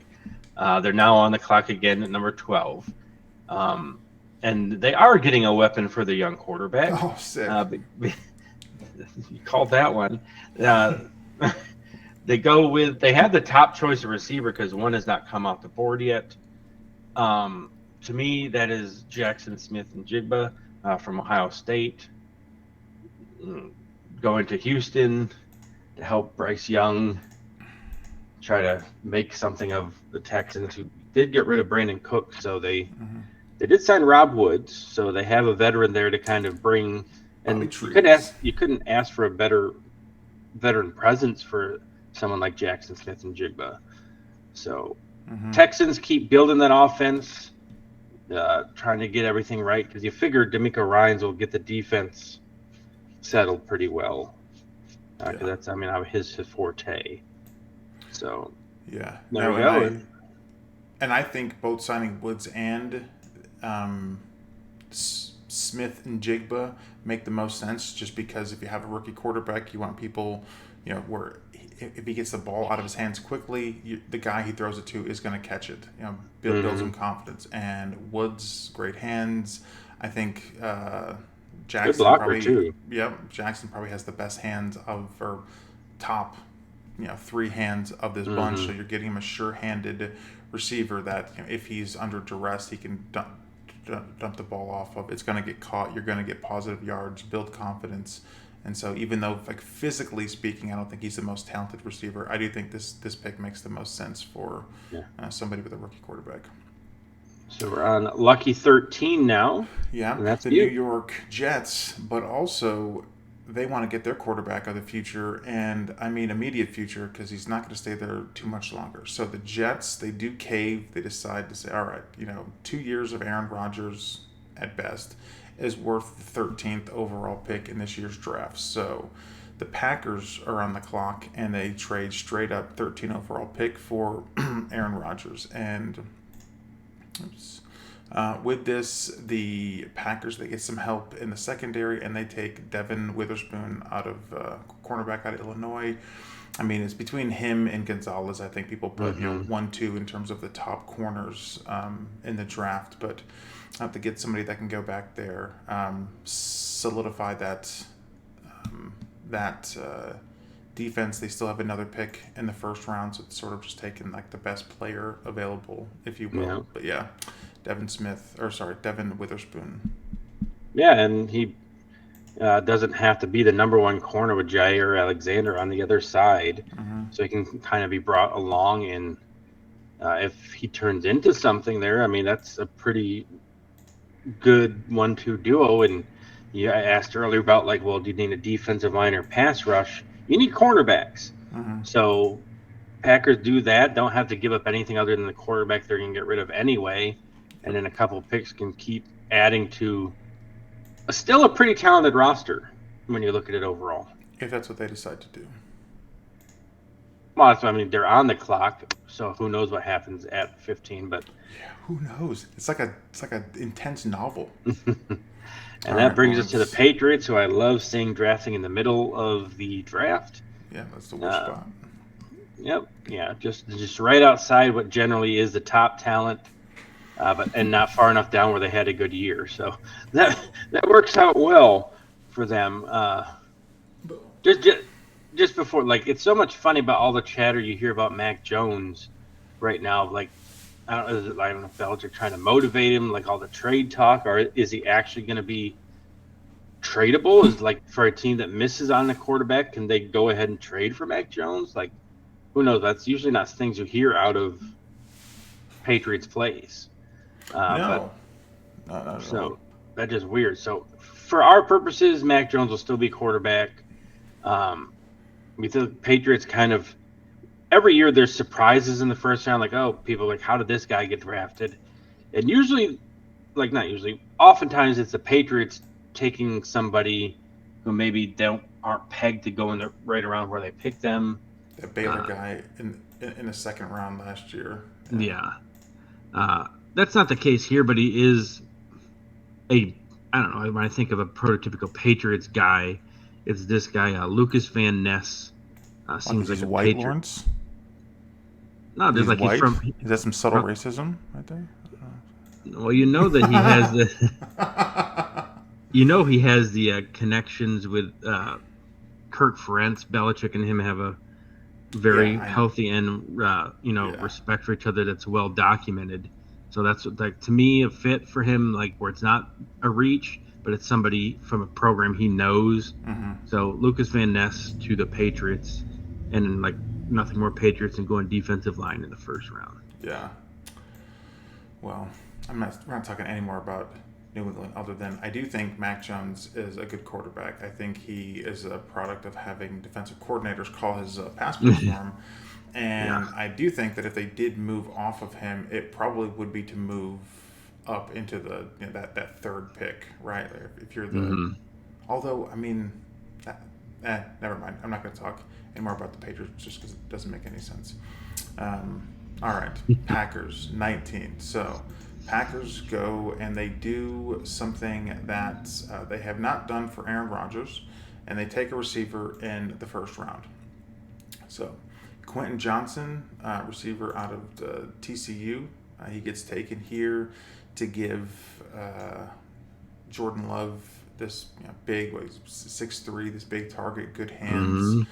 They're now on the clock again at number 12. And they are getting a weapon for the young quarterback. Oh, sick. You called that one. They have the top choice of receiver because one has not come off the board yet. To me, that is Jackson Smith-Njigba from Ohio State. Going to Houston to help Bryce Young try to make something of the Texans, who did get rid of Brandon Cook. So they did sign Rob Woods. So they have a veteran there to kind of bring. And you couldn't ask for a better veteran presence for someone like Jackson Smith-Njigba. So Texans keep building that offense, trying to get everything right, because you figure DeMeco Ryans will get the defense settled pretty well. Because that's his forte. So yeah, there we go. And I think both signing Woods and Smith-Njigba make the most sense, just because if you have a rookie quarterback, you want people, where if he gets the ball out of his hands quickly, the guy he throws it to is going to catch it. Builds him confidence. And Woods, great hands. I think Jackson good blocker probably too. Yep, Jackson probably has the best hands or top, 3 hands of this bunch. So you're getting him a sure-handed receiver that if he's under duress, he can dump the ball off of. It's going to get caught. You're going to get positive yards, build confidence. And so even though, physically speaking, I don't think he's the most talented receiver, I do think this pick makes the most sense for somebody with a rookie quarterback. So we're on lucky 13 now. Yeah, and that's the New York Jets, but also they want to get their quarterback of the future, and I mean immediate future, because he's not going to stay there too much longer. So the Jets, they do cave. They decide to say, all right, 2 years of Aaron Rodgers at best is worth the 13th overall pick in this year's draft. So the Packers are on the clock, and they trade straight up 13 overall pick for Aaron Rodgers. And with this, the Packers, they get some help in the secondary, and they take Devin Witherspoon cornerback out of Illinois. I mean, it's between him and Gonzalez. I think people put 1-2 in terms of the top corners in the draft, but I have to get somebody that can go back there, solidify that defense. They still have another pick in the first round, so it's sort of just taking the best player available, if you will. Yeah. But yeah, Devin Witherspoon. Yeah, and he doesn't have to be the number one corner with Jair Alexander on the other side, so he can kind of be brought along. And if he turns into something there, that's a pretty good 1-2 duo. And I asked earlier about do you need a defensive line or pass rush? You need cornerbacks. So Packers do that. Don't have to give up anything other than the quarterback they're going to get rid of anyway. And then a couple of picks can keep adding to still a pretty talented roster. when you look at it overall. If that's what they decide to do. Well, that's what I mean. They're on the clock, so who knows what happens at 15? But Yeah, who knows? It's like a intense novel. and that brings us to the Patriots, who I love seeing drafting in the middle of the draft. Yeah, that's the worst spot. Yep. Yeah, just right outside what generally is the top talent, and not far enough down where they had a good year. So that works out well for them. Just before, like, it's so much funny about all the chatter you hear about Mac Jones right now. Like, I don't know if Belichick trying to motivate him, like all the trade talk, or is he actually going to be tradable? Is like for a team that misses on the quarterback, can they go ahead and trade for Mac Jones? Like, who knows? That's usually not things you hear out of Patriots plays. No, so that's just weird. So for our purposes, Mac Jones will still be quarterback. We think Patriots kind of every year there's surprises in the first round, like, oh, people are like, how did this guy get drafted? And usually, like, not usually, oftentimes it's the Patriots taking somebody who maybe aren't pegged to go in the right around where they pick them. That Baylor guy in the second round last year. Yeah. That's not the case here, but he is I don't know, when I think of a prototypical Patriots guy, it's this guy, Lucas Van Ness. Seems like a white, Patriot. Lawrence? No, there's like white? he's from. Is that some subtle racism right there? Well, you know that he has the. You know he has the connections with Kirk Ferentz. Belichick and him have a very healthy and respect for each other that's well documented. So that's like, to me, a fit for him, like where it's not a reach, but it's somebody from a program he knows. Mm-hmm. So Lucas Van Ness to the Patriots, and like nothing more Patriots than going defensive line in the first round. Yeah. Well, we're not talking anymore about New England, other than I do think Mac Jones is a good quarterback. I think he is a product of having defensive coordinators call his pass plays for him. And I do think that if they did move off of him, it probably would be to move up into the that third pick, right? If you're the, although I mean, never mind. I'm not going to talk anymore about the Patriots just because it doesn't make any sense. All right, Packers 19. So Packers go and they do something that they have not done for Aaron Rodgers, and they take a receiver in the first round. So Quentin Johnson, receiver out of TCU, he gets taken here to give Jordan Love this big, 6'3", this big target, good hands,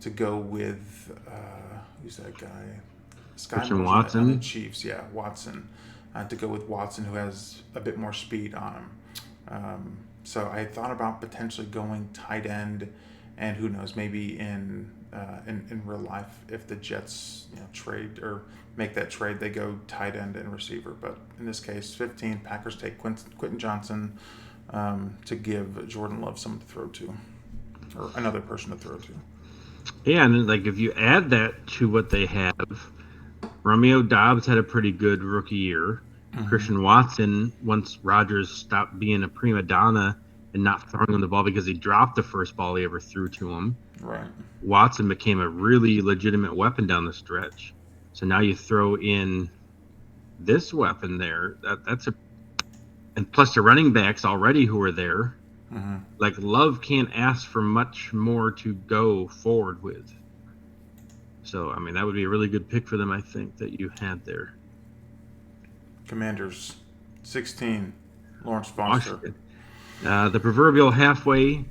to go with who's that guy? Christian Watson. The Chiefs, Watson. To go with Watson, who has a bit more speed on him. So I thought about potentially going tight end, and who knows, maybe in real life, if the Jets trade or make that trade, they go tight end and receiver. But in this case, 15, Packers take Quentin Johnson to give Jordan Love someone to throw to, or another person to throw to. Yeah, and like if you add that to what they have, Romeo Doubs had a pretty good rookie year. Mm-hmm. Christian Watson, once Rodgers stopped being a prima donna and not throwing him the ball because he dropped the first ball he ever threw to him, right? Watson became a really legitimate weapon down the stretch. So now you throw in this weapon there. And plus the running backs already who are there. Mm-hmm. Like Love can't ask for much more to go forward with. So, I mean, that would be a really good pick for them, I think, that you had there. Commanders, 16, Lawrence Foster. The proverbial halfway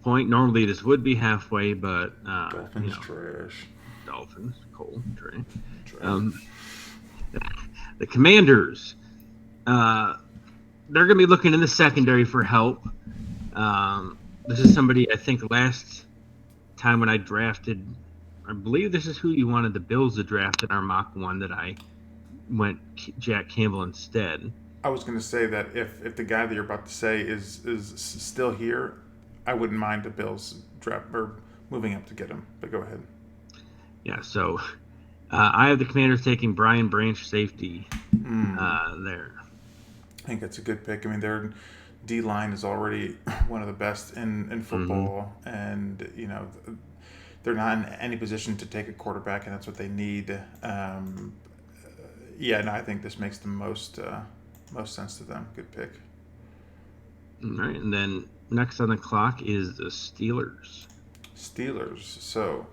point. Normally this would be halfway, but... Dolphins, trash. Dolphins, cold, trash. The Commanders, they're going to be looking in the secondary for help. This is somebody, I think, last time when I drafted... I believe this is who you wanted the Bills to draft in our mock one that I went Jack Campbell instead. I was going to say that if the guy that you're about to say is still here, I wouldn't mind the Bills draft or moving up to get him. But go ahead. Yeah, so I have the Commanders taking Brian Branch, safety there. I think that's a good pick. I mean, they're D line is already one of the best in football, and they're not in any position to take a quarterback, and that's what they need. I think this makes the most sense to them. Good pick. All right, and then next on the clock is the Steelers. So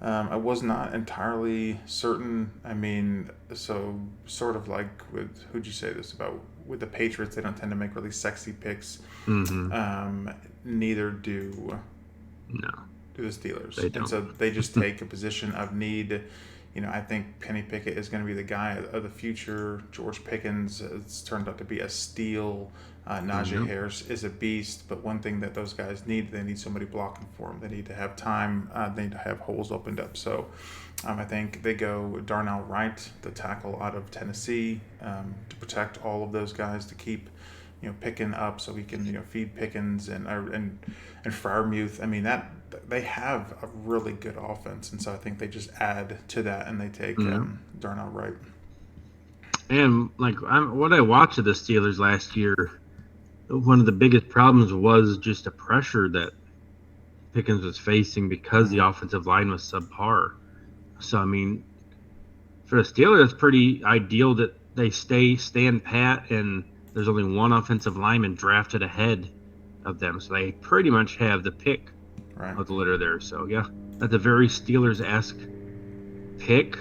I was not entirely certain. I mean, so sort of like with, who'd you say this about? With the Patriots, they don't tend to make really sexy picks. Neither do the Steelers. They don't. And so they just take a position of need. I think Kenny Pickett is going to be the guy of the future. George Pickens has turned out to be a steal. Najee Harris is a beast, but one thing that those guys need, they need somebody blocking for them. They need to have time. They need to have holes opened up. So I think they go Darnell Wright, the tackle out of Tennessee, to protect all of those guys, to keep picking up so he can feed Pickens and Freiermuth. I mean, that they have a really good offense, and so I think they just add to that and they take Darnell Wright. And what I watched of the Steelers last year, one of the biggest problems was just the pressure that Pickens was facing because the offensive line was subpar. So, I mean, for the Steelers, it's pretty ideal that they stand pat, and there's only one offensive lineman drafted ahead of them. So they pretty much have the pick of the litter there. So, yeah, that's a very Steelers-esque pick.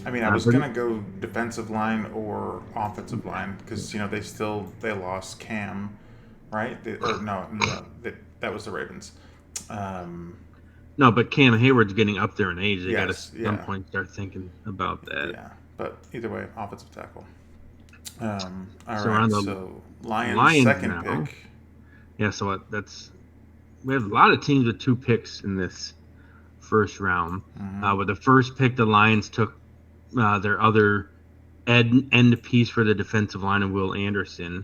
I mean, I was going to go defensive line or offensive line because, they lost Cam, right? That was the Ravens. No, but Cam Hayward's getting up there in age. They got to at some point start thinking about that. Yeah, but either way, offensive tackle. All So right, so Lions second now. pick. Yeah, so we have a lot of teams with 2 picks in this first round. With the first pick, the Lions took their other end piece for the defensive line of Will Anderson.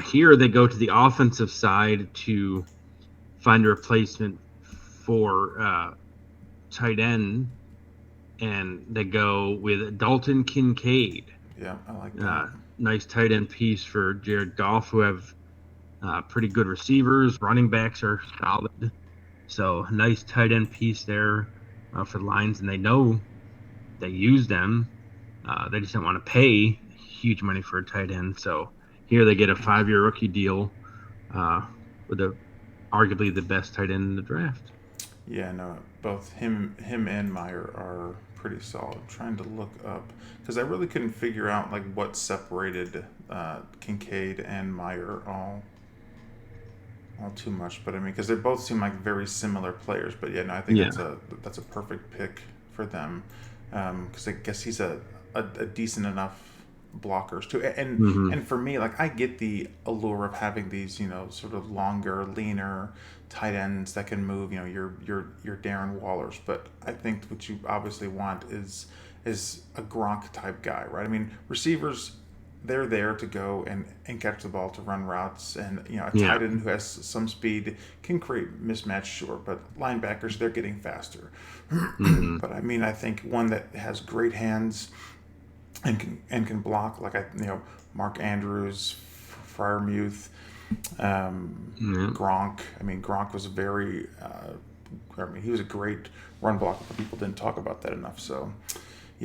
Here they go to the offensive side to find a replacement for tight end, and they go with Dalton Kincaid. Yeah, I like that. Nice tight end piece for Jared Goff, who have pretty good receivers. Running backs are solid. So nice tight end piece there for the Lions, and they know they use them. They just don't want to pay huge money for a tight end. So here they get a 5-year rookie deal with arguably the best tight end in the draft. Yeah, no, both him and Meyer are pretty solid. I'm trying to look up because I really couldn't figure out what separated Kincaid and Meyer all too much. But I mean, because they both seem like very similar players. But I think that's a perfect pick for them because I guess he's a decent enough blockers too, and for me, I get the allure of having these sort of longer, leaner tight ends that can move, your Darren Wallers, but I think what you obviously want is a Gronk type guy, right? I mean, receivers, they're there to go and catch the ball, to run routes, and a tight end who has some speed can create mismatch, sure, but linebackers, they're getting faster. But I mean, I think one that has great hands and can block, Mark Andrews, Freiermuth, Gronk. I mean, Gronk was he was a great run blocker, but people didn't talk about that enough. So,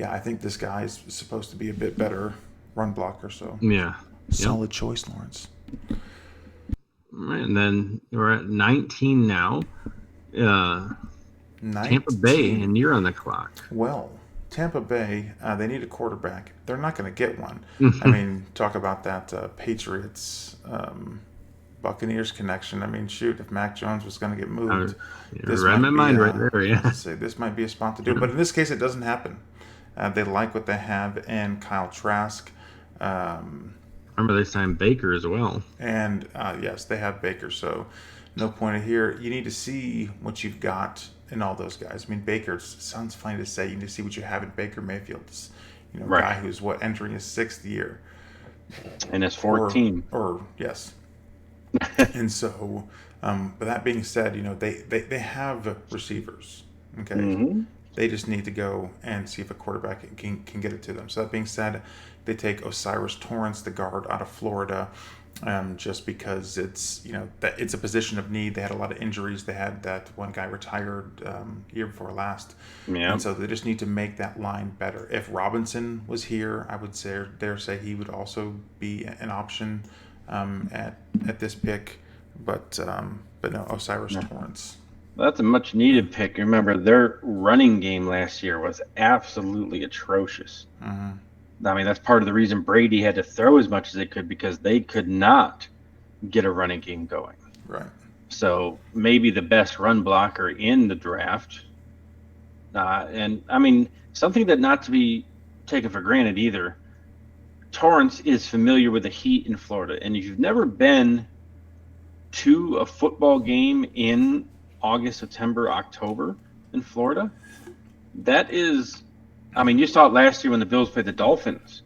I think this guy is supposed to be a bit better run blocker. So, solid choice, Lawrence. All right, and then we're at 19 now. 19. Tampa Bay, and you're on the clock. Well, Tampa Bay, they need a quarterback. They're not going to get one. I mean, talk about that Patriots Buccaneers connection. I mean, shoot, if Mac Jones was going to get moved, this read my mind right there. Yeah, say this might be a spot to do it. But in this case, it doesn't happen. They like what they have in Kyle Trask. Remember, they signed Baker as well. And yes, they have Baker. So no point here. You need to see what you've got in all those guys. I mean, Baker, sounds funny to say. You need to see what you have in Baker Mayfield. This, guy who's entering his 6th year. And it's 14. Or yes. And so, but that being said, they have receivers. Okay. Mm-hmm. They just need to go and see if a quarterback can get it to them. So that being said, they take Osiris Torrance, the guard out of Florida. just because it's that it's a position of need. They had a lot of injuries. They had that one guy retired year before last, Yeah. and so they just need to make that line better. If Robinson was here, I would dare say he would also be an option at this pick, but no, Osiris Torrance. That's a much needed pick. Remember, their running game last year was absolutely atrocious. I mean, that's part of the reason Brady had to throw as much as they could, because they could not get a running game going. Right. So maybe the best run blocker in the draft. And I mean, something that not to be taken for granted either. Torrance is familiar with the heat in Florida. And if you've never been to a football game in August, September, October in Florida, that is, I mean, you saw it last year when the Bills played the Dolphins.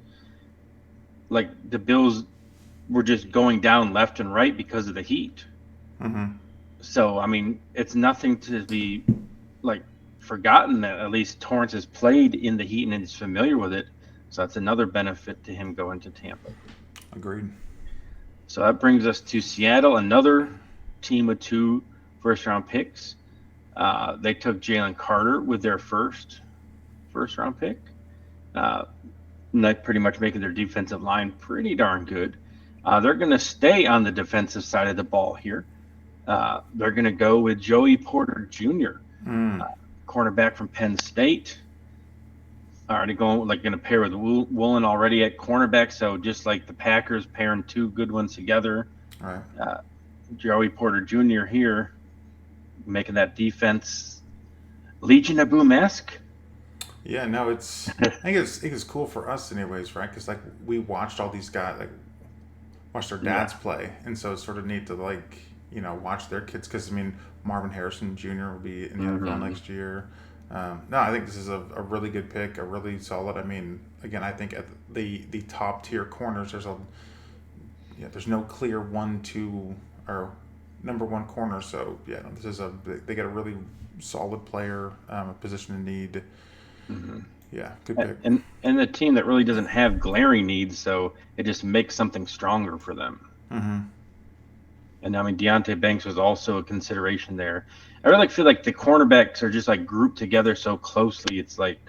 Like, the Bills were just going down left and right because of the heat. So, I mean, it's nothing to be, like, forgotten that at least Torrance has played in the heat and is familiar with it. So that's another benefit to him going to Tampa. Agreed. So that brings us to Seattle, another team with 2 first-round picks. They took Jalen Carter with their first-round pick. And that pretty much making their defensive line pretty darn good. They're going to stay on the defensive side of the ball here. They're going to go with Joey Porter Jr., cornerback from Penn State. Already going to pair with Woolen already at cornerback. So just like the Packers pairing 2 good ones together. Right. Joey Porter Jr. here, making that defense Legion of Boom-esque. Yeah, no, I think it's cool for us anyways, right? Because like we watched all these guys, like watched their dads play, and so it's sort of neat to watch their kids. Because I mean, Marvin Harrison Jr. will be in the NFL next year. No, I think this is a really good pick, a really solid. I mean, again, I think at the top tier corners, there's no clear 1, 2, or number 1 corner. So yeah, this is they get a really solid player, a position in need. Yeah, good pick. And a team that really doesn't have glaring needs, so it just makes something stronger for them. And I mean, Deonte Banks was also a consideration there. I really feel like the cornerbacks are just like grouped together so closely. It's like,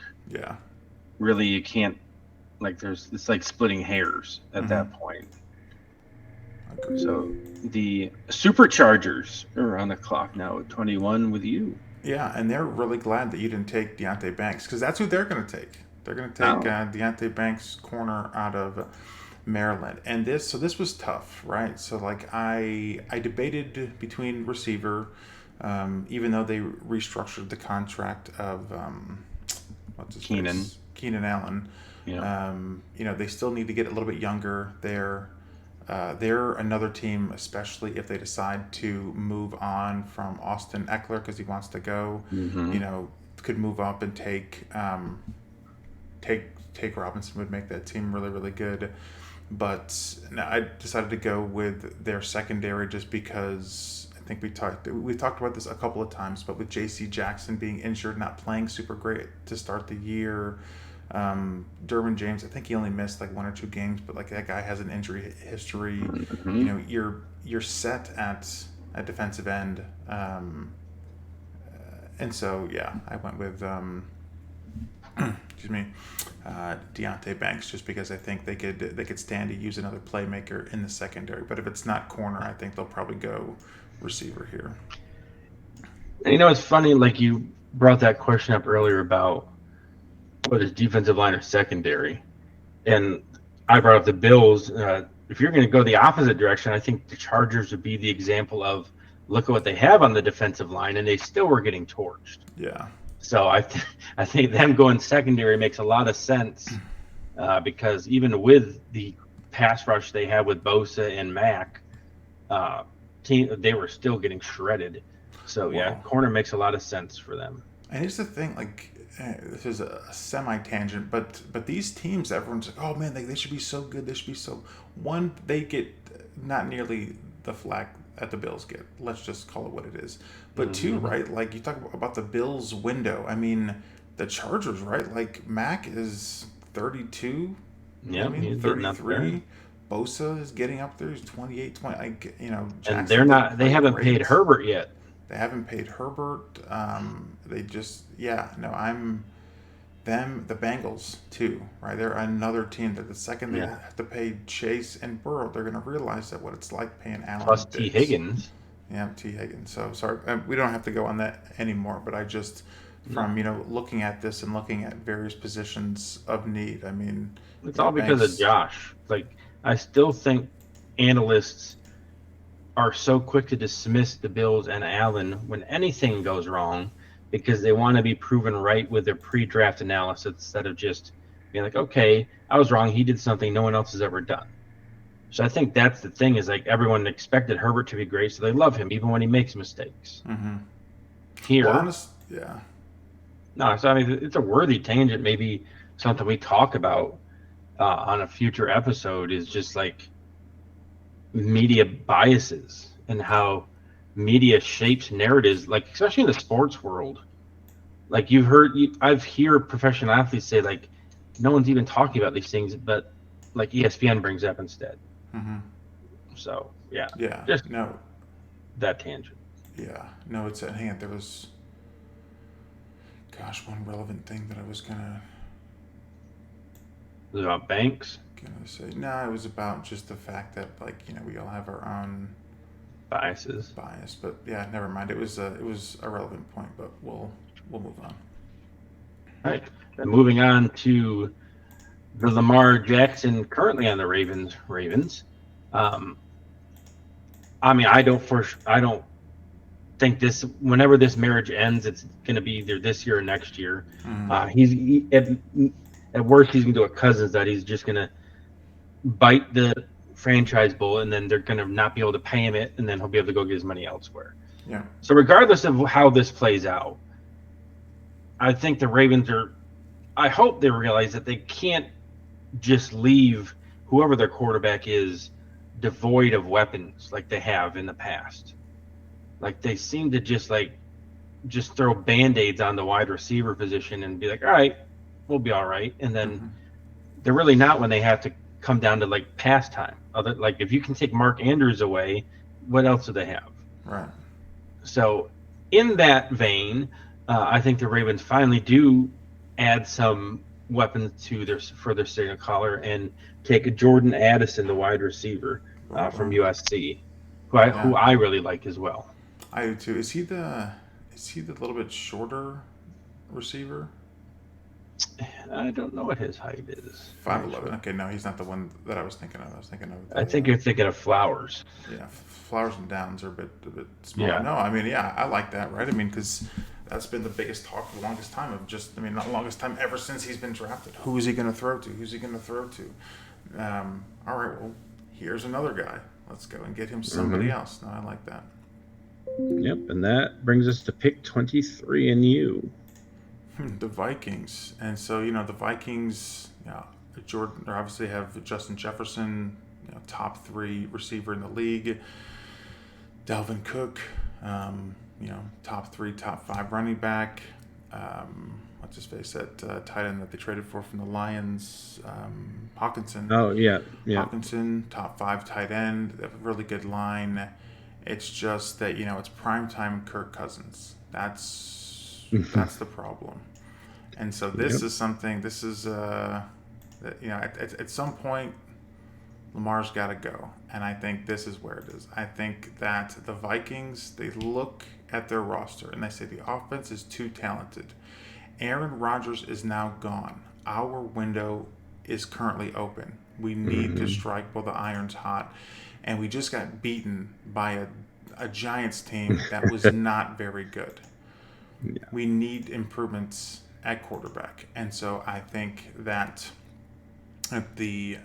really you can't, like, it's like splitting hairs at that point. Okay. So the Superchargers are on the clock now at 21 with you. Yeah, and they're really glad that you didn't take Deonte Banks, because that's who they're going to take. They're going to take Deonte Banks, corner out of Maryland. And this was tough, right? So like I debated between receiver, even though they restructured the contract of what's his Keenan face? Keenan Allen. Yeah. They still need to get a little bit younger there. They're another team, especially if they decide to move on from Austin Eckler because he wants to go. Could move up and take Robinson would make that team really, really good. But no, I decided to go with their secondary just because I think we talked about this a couple of times. But with J.C. Jackson being injured, not playing super great to start the year. Derwin James, I think he only missed like 1 or 2 games, but like that guy has an injury history. You're set at defensive end, and so yeah, I went with Deonte Banks just because I think they could stand to use another playmaker in the secondary. But if it's not corner, I think they'll probably go receiver here. And it's funny, like you brought that question up earlier about what is defensive line or secondary, and I brought up the Bills. If you're going to go the opposite direction, I think the Chargers would be the example of look at what they have on the defensive line, and they still were getting torched. Yeah. So I think them going secondary makes a lot of sense because even with the pass rush they had with Bosa and Mack, they were still getting shredded. So yeah, corner makes a lot of sense for them. And here's the thing, like. This is a semi-tangent, but these teams, everyone's like, oh man, they should be so good. They should be so. One, they get not nearly the flack that the Bills get. Let's just call it what it is. But 2, right? Like you talk about the Bills window. I mean, the Chargers, right? Like Mac is 32. Yeah, I mean, 33. Bosa is getting up there. He's 28, 20. And Jackson they didn't play haven't great. paid Herbert yet. They haven't paid Herbert. They just, the Bengals too, right? They're another team that the second they have to pay Chase and Burrow, they're going to realize that what it's like paying Allen. Plus T. Higgins. Yeah, T. Higgins. So sorry, we don't have to go on that anymore. But I just, from looking at this and looking at various positions of need, I mean, it's all because of Josh. Like, I still think analysts are so quick to dismiss the Bills and Allen when anything goes wrong, because they want to be proven right with their pre-draft analysis instead of just being like, okay, I was wrong. He did something no one else has ever done. So I think that's the thing, is like everyone expected Herbert to be great, so they love him even when he makes mistakes. Mm-hmm. Here, yeah. No, so I mean, it's a worthy tangent. Maybe something we talk about on a future episode is just like media biases and how media shapes narratives, like especially in the sports world. Like I've heard professional athletes say like, no one's even talking about these things, but like ESPN brings up instead. Mm-hmm. So yeah, just that tangent. Yeah, no, it's hang on. There was, one relevant thing that I was gonna. Was it about Banks? Gonna say no. It was about just the fact that we all have our own bias, but yeah, never mind. It was a relevant point, but we'll move on. All right, and moving on to the Lamar Jackson currently on the Ravens. I mean, I don't think whenever this marriage ends, it's going to be either this year or next year. Mm-hmm. At worst, he's going to do a Cousins that he's just going to bite the franchise bullet, and then they're going to not be able to pay him it, and then he'll be able to go get his money elsewhere. Yeah. So regardless of how this plays out, I think the Ravens I hope they realize that they can't just leave whoever their quarterback is devoid of weapons like they have in the past. Like they seem to just throw Band-Aids on the wide receiver position and be like, all right, we'll be all right. And then they're really not when they have to come down to like pass time. Like if you can take Mark Andrews away, what else do they have? Right. So in that vein, I think the Ravens finally do add some weapons for their signal caller and take Jordan Addison, the wide receiver from USC, who I really like as well. I do too. Is he the little bit shorter receiver? I don't know what his height is. 5'11". Okay, no, he's not the one that I was thinking of. I think you're thinking of Flowers. Yeah, Flowers and Downs are a bit smaller. Yeah. No, I mean, yeah, I like that, right? I mean, because that's been the biggest talk for the longest time not the longest time, ever since he's been drafted. Who is he going to throw to? All right, well, here's another guy. Let's go and get him somebody else. No, I like that. Yep, and that brings us to pick 23 in you. The Vikings. And so, the Vikings, Jordan, obviously have Justin Jefferson, top 3 receiver in the league. Dalvin Cook, top 3, top 5 running back. What's his face? That tight end that they traded for from the Lions, Hawkinson. Oh, yeah. Hawkinson, top 5 tight end. They have a really good line. It's just that, it's primetime Kirk Cousins. That's the problem. And so at some point, Lamar's got to go. And I think this is where it is. I think that the Vikings, they look at their roster and they say the offense is too talented. Aaron Rodgers is now gone. Our window is currently open. We need to strike while the iron's hot. And we just got beaten by a Giants team that was not very good. Yeah. We need improvements at quarterback. And so I think that at the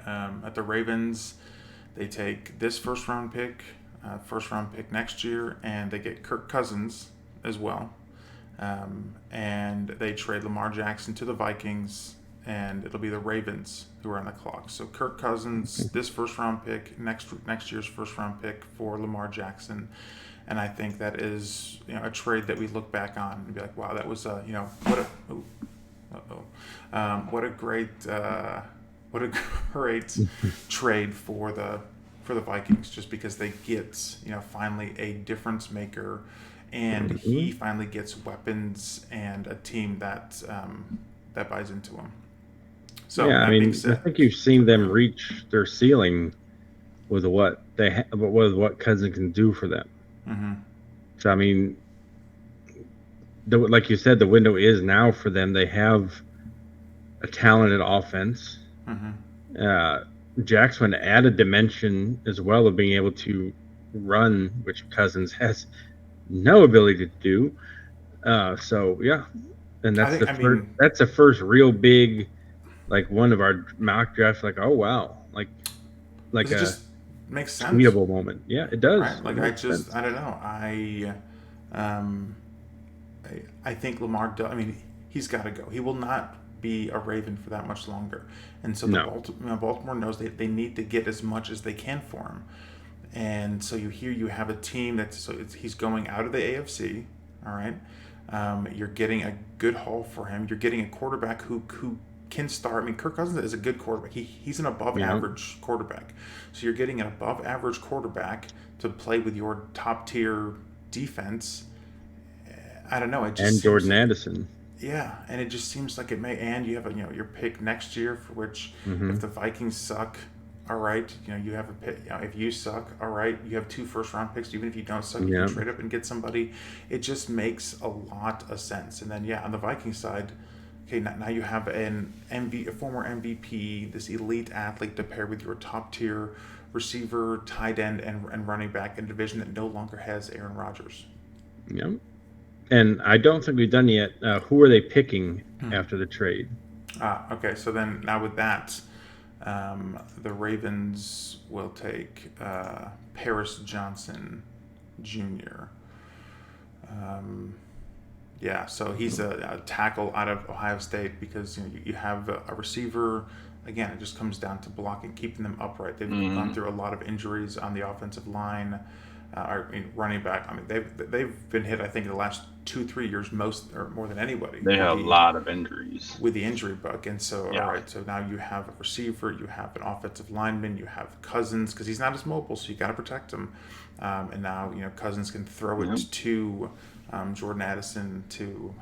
Ravens, they take this first round pick next year, and they get Kirk Cousins as well. And they trade Lamar Jackson to the Vikings, and it'll be the Ravens who are on the clock. So Kirk Cousins, this first round pick, next year's first round pick for Lamar Jackson. And I think that is a trade that we look back on and be like, wow, that was what a great what a great trade for the Vikings, just because they get, finally a difference maker, and he finally gets weapons and a team that that buys into him. So yeah, I that mean, being I said, think you've seen them reach their ceiling with what with what Cousin can do for them. mm-hmm. So I mean, like you said, the window is now for them. They have a talented offense. Mm-hmm. Jack's going to add a dimension as well of being able to run, which Cousins has no ability to do. So yeah, and that's the first real big, like, one of our mock drafts. Like, oh wow, like it a just makes sense. tweetable moment. Yeah, it does. Right? Like, sense. I don't know. I think Lamar does. I mean, he's got to go. He will not be a Raven for that much longer. And so Baltimore knows they need to get as much as they can for him. And so you have a team he's going out of the AFC. All right. You're getting a good haul for him. You're getting a quarterback who can start. I mean, Kirk Cousins is a good quarterback. He's an above average quarterback. So you're getting an above average quarterback to play with your top tier defense. I don't know. It just and Jordan Addison. Yeah, and it just seems like it may. And you have your pick next year, for which if the Vikings suck, all right, you have a pick. If you suck, all right, you have 2 first-round picks. Even if you don't suck, you can trade up and get somebody. It just makes a lot of sense. And then on the Vikings side, okay, now you have a former MVP, this elite athlete to pair with your top-tier receiver, tight end, and running back in a division that no longer has Aaron Rodgers. Yeah. And I don't think we've done yet. Who are they picking after the trade? Okay, so then now with that, the Ravens will take Paris Johnson Jr. So he's a tackle out of Ohio State, because you have a receiver. Again, it just comes down to blocking, keeping them upright. They've gone through a lot of injuries on the offensive line. Running back. I mean, they've been hit, I think, in the last 2-3 years more than anybody. They have a lot of injuries with the injury bug, and so all right. So now you have a receiver, you have an offensive lineman, you have Cousins, because he's not as mobile, so you got to protect him. And now Cousins can throw it to Jordan Addison, to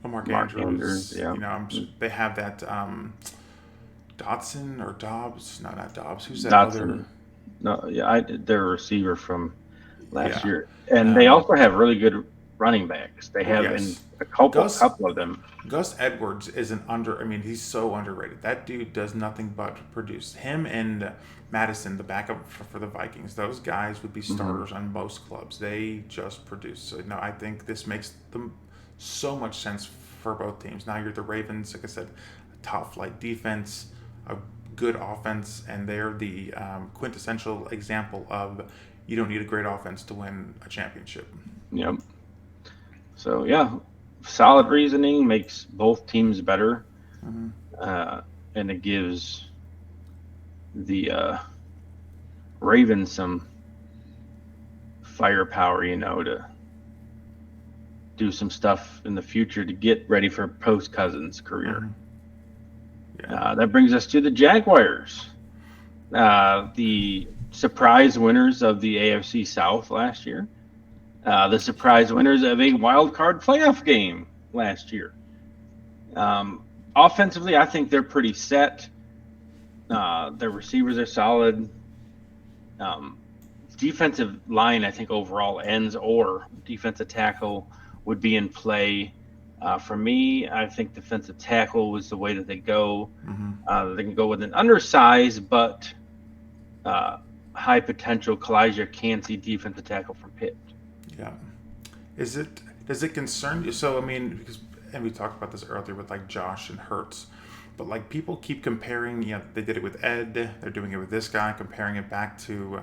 Mark Andrews. They have that Dotson or Dobbs. No, not Dobbs. Who's that Dotson. other? No, they're a receiver from last year, and they also have really good running backs. They have a couple of them. Gus Edwards is he's so underrated. That dude does nothing but produce. Him and Madison, the backup for the Vikings, those guys would be starters on most clubs. They just produce. So no, I think this makes them so much sense for both teams. Now you're the Ravens, like I said, a top flight defense, a good offense, and they're the quintessential example of you don't need a great offense to win a championship. Yep. So solid reasoning makes both teams better, and it gives the Ravens some firepower, to do some stuff in the future to get ready for post Cousins career. That brings us to the Jaguars, the surprise winners of the AFC South last year, the surprise winners of a wild card playoff game last year. Offensively, I think they're pretty set. Their receivers are solid. Defensive line, I think overall ends or defensive tackle would be in play. For me, I think defensive tackle was the way that they go. They can go with an undersized but high potential Kalijah Cansey defensive tackle from Pitt. Yeah. Does it concern you? So, and we talked about this earlier with like Josh and Hurts, but like people keep comparing, they did it with Ed, they're doing it with this guy, comparing it back to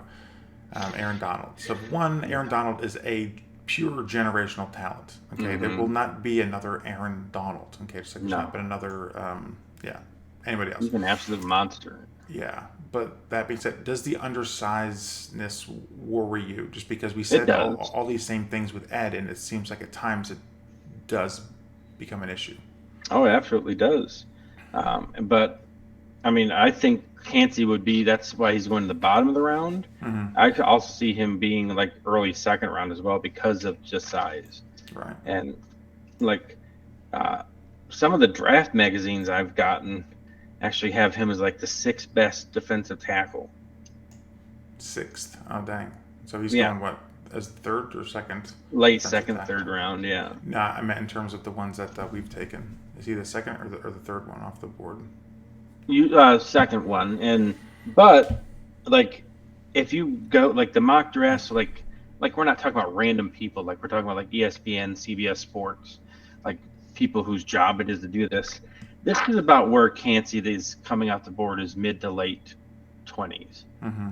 Aaron Donald. So Aaron Donald is a pure generational talent. Okay, there will not be another Aaron Donald. Okay, just like there's not been another, anybody else. He's an absolute monster. Yeah, but that being said, does the undersizedness worry you? Just because we said all these same things with Ed, and it seems like at times it does become an issue. Oh, it absolutely does. But I mean, I think Cansey would be. That's why he's going to the bottom of the round. Mm-hmm. I could also see him being like early second round as well because of just size. Right. And like some of the draft magazines I've gotten actually have him as like the 6th best defensive tackle. 6th. Oh dang. So he's Yeah. going what, as third or second? Late defensive second, tackle? third round, yeah. No, I meant in terms of the ones that we've taken. Is he the second or the third one off the board? You second one, but like if you go like the mock drafts, like we're not talking about random people, like we're talking about like ESPN, CBS Sports, like people whose job it is to do this. This is about where Cansey is coming off the board is mid to late 20s. Mm-hmm.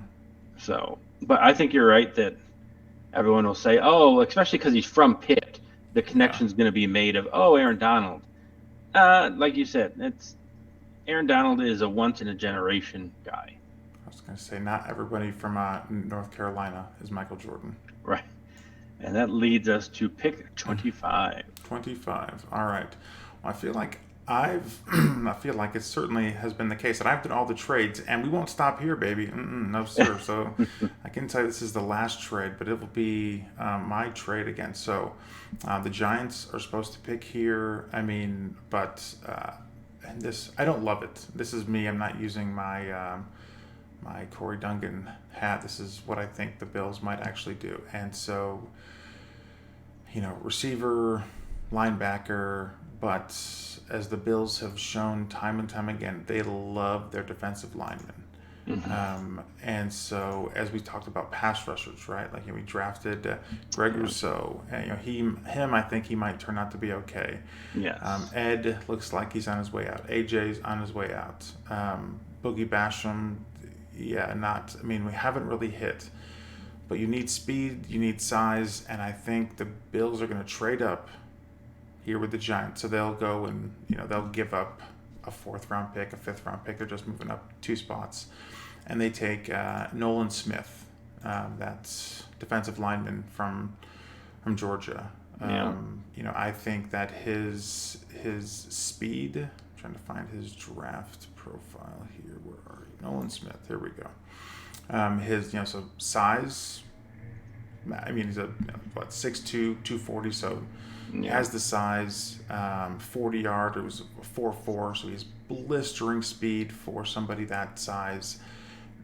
So, but I think you're right that everyone will say, oh, especially because he's from Pitt, the connection's going to be made of, oh, Aaron Donald. Like you said, Aaron Donald is a once in a generation guy. I was going to say, not everybody from North Carolina is Michael Jordan. Right. And that leads us to pick 25. 25. All right. Well, I feel like I feel like it certainly has been the case that I've done all the trades, and we won't stop here, baby. No, sir. So I can tell you this is the last trade, but it will be my trade again. So the Giants are supposed to pick here. I mean, but and this, I don't love it. This is me. I'm not using my my Corey Duncan hat. This is what I think the Bills might actually do. And so, receiver, linebacker, but as the Bills have shown time and time again, they love their defensive linemen. Mm-hmm. And so, as we talked about pass rushers, right? Like we drafted Greg Rousseau, and him, I think he might turn out to be okay. Yes. Ed looks like he's on his way out. AJ's on his way out. Boogie Basham, we haven't really hit, but you need speed, you need size, and I think the Bills are going to trade up here with the Giants. So they'll go and, they'll give up a 4th round pick, a 5th round pick. They're just moving up 2 spots. And they take Nolan Smith, that's defensive lineman from Georgia. I think that his speed, I'm trying to find his draft profile here. Where are you? Nolan Smith. Here we go. His, so size, I mean, he's 6'2", 240, so he has the size, 40-yard, it was 4.4, so he's blistering speed for somebody that size.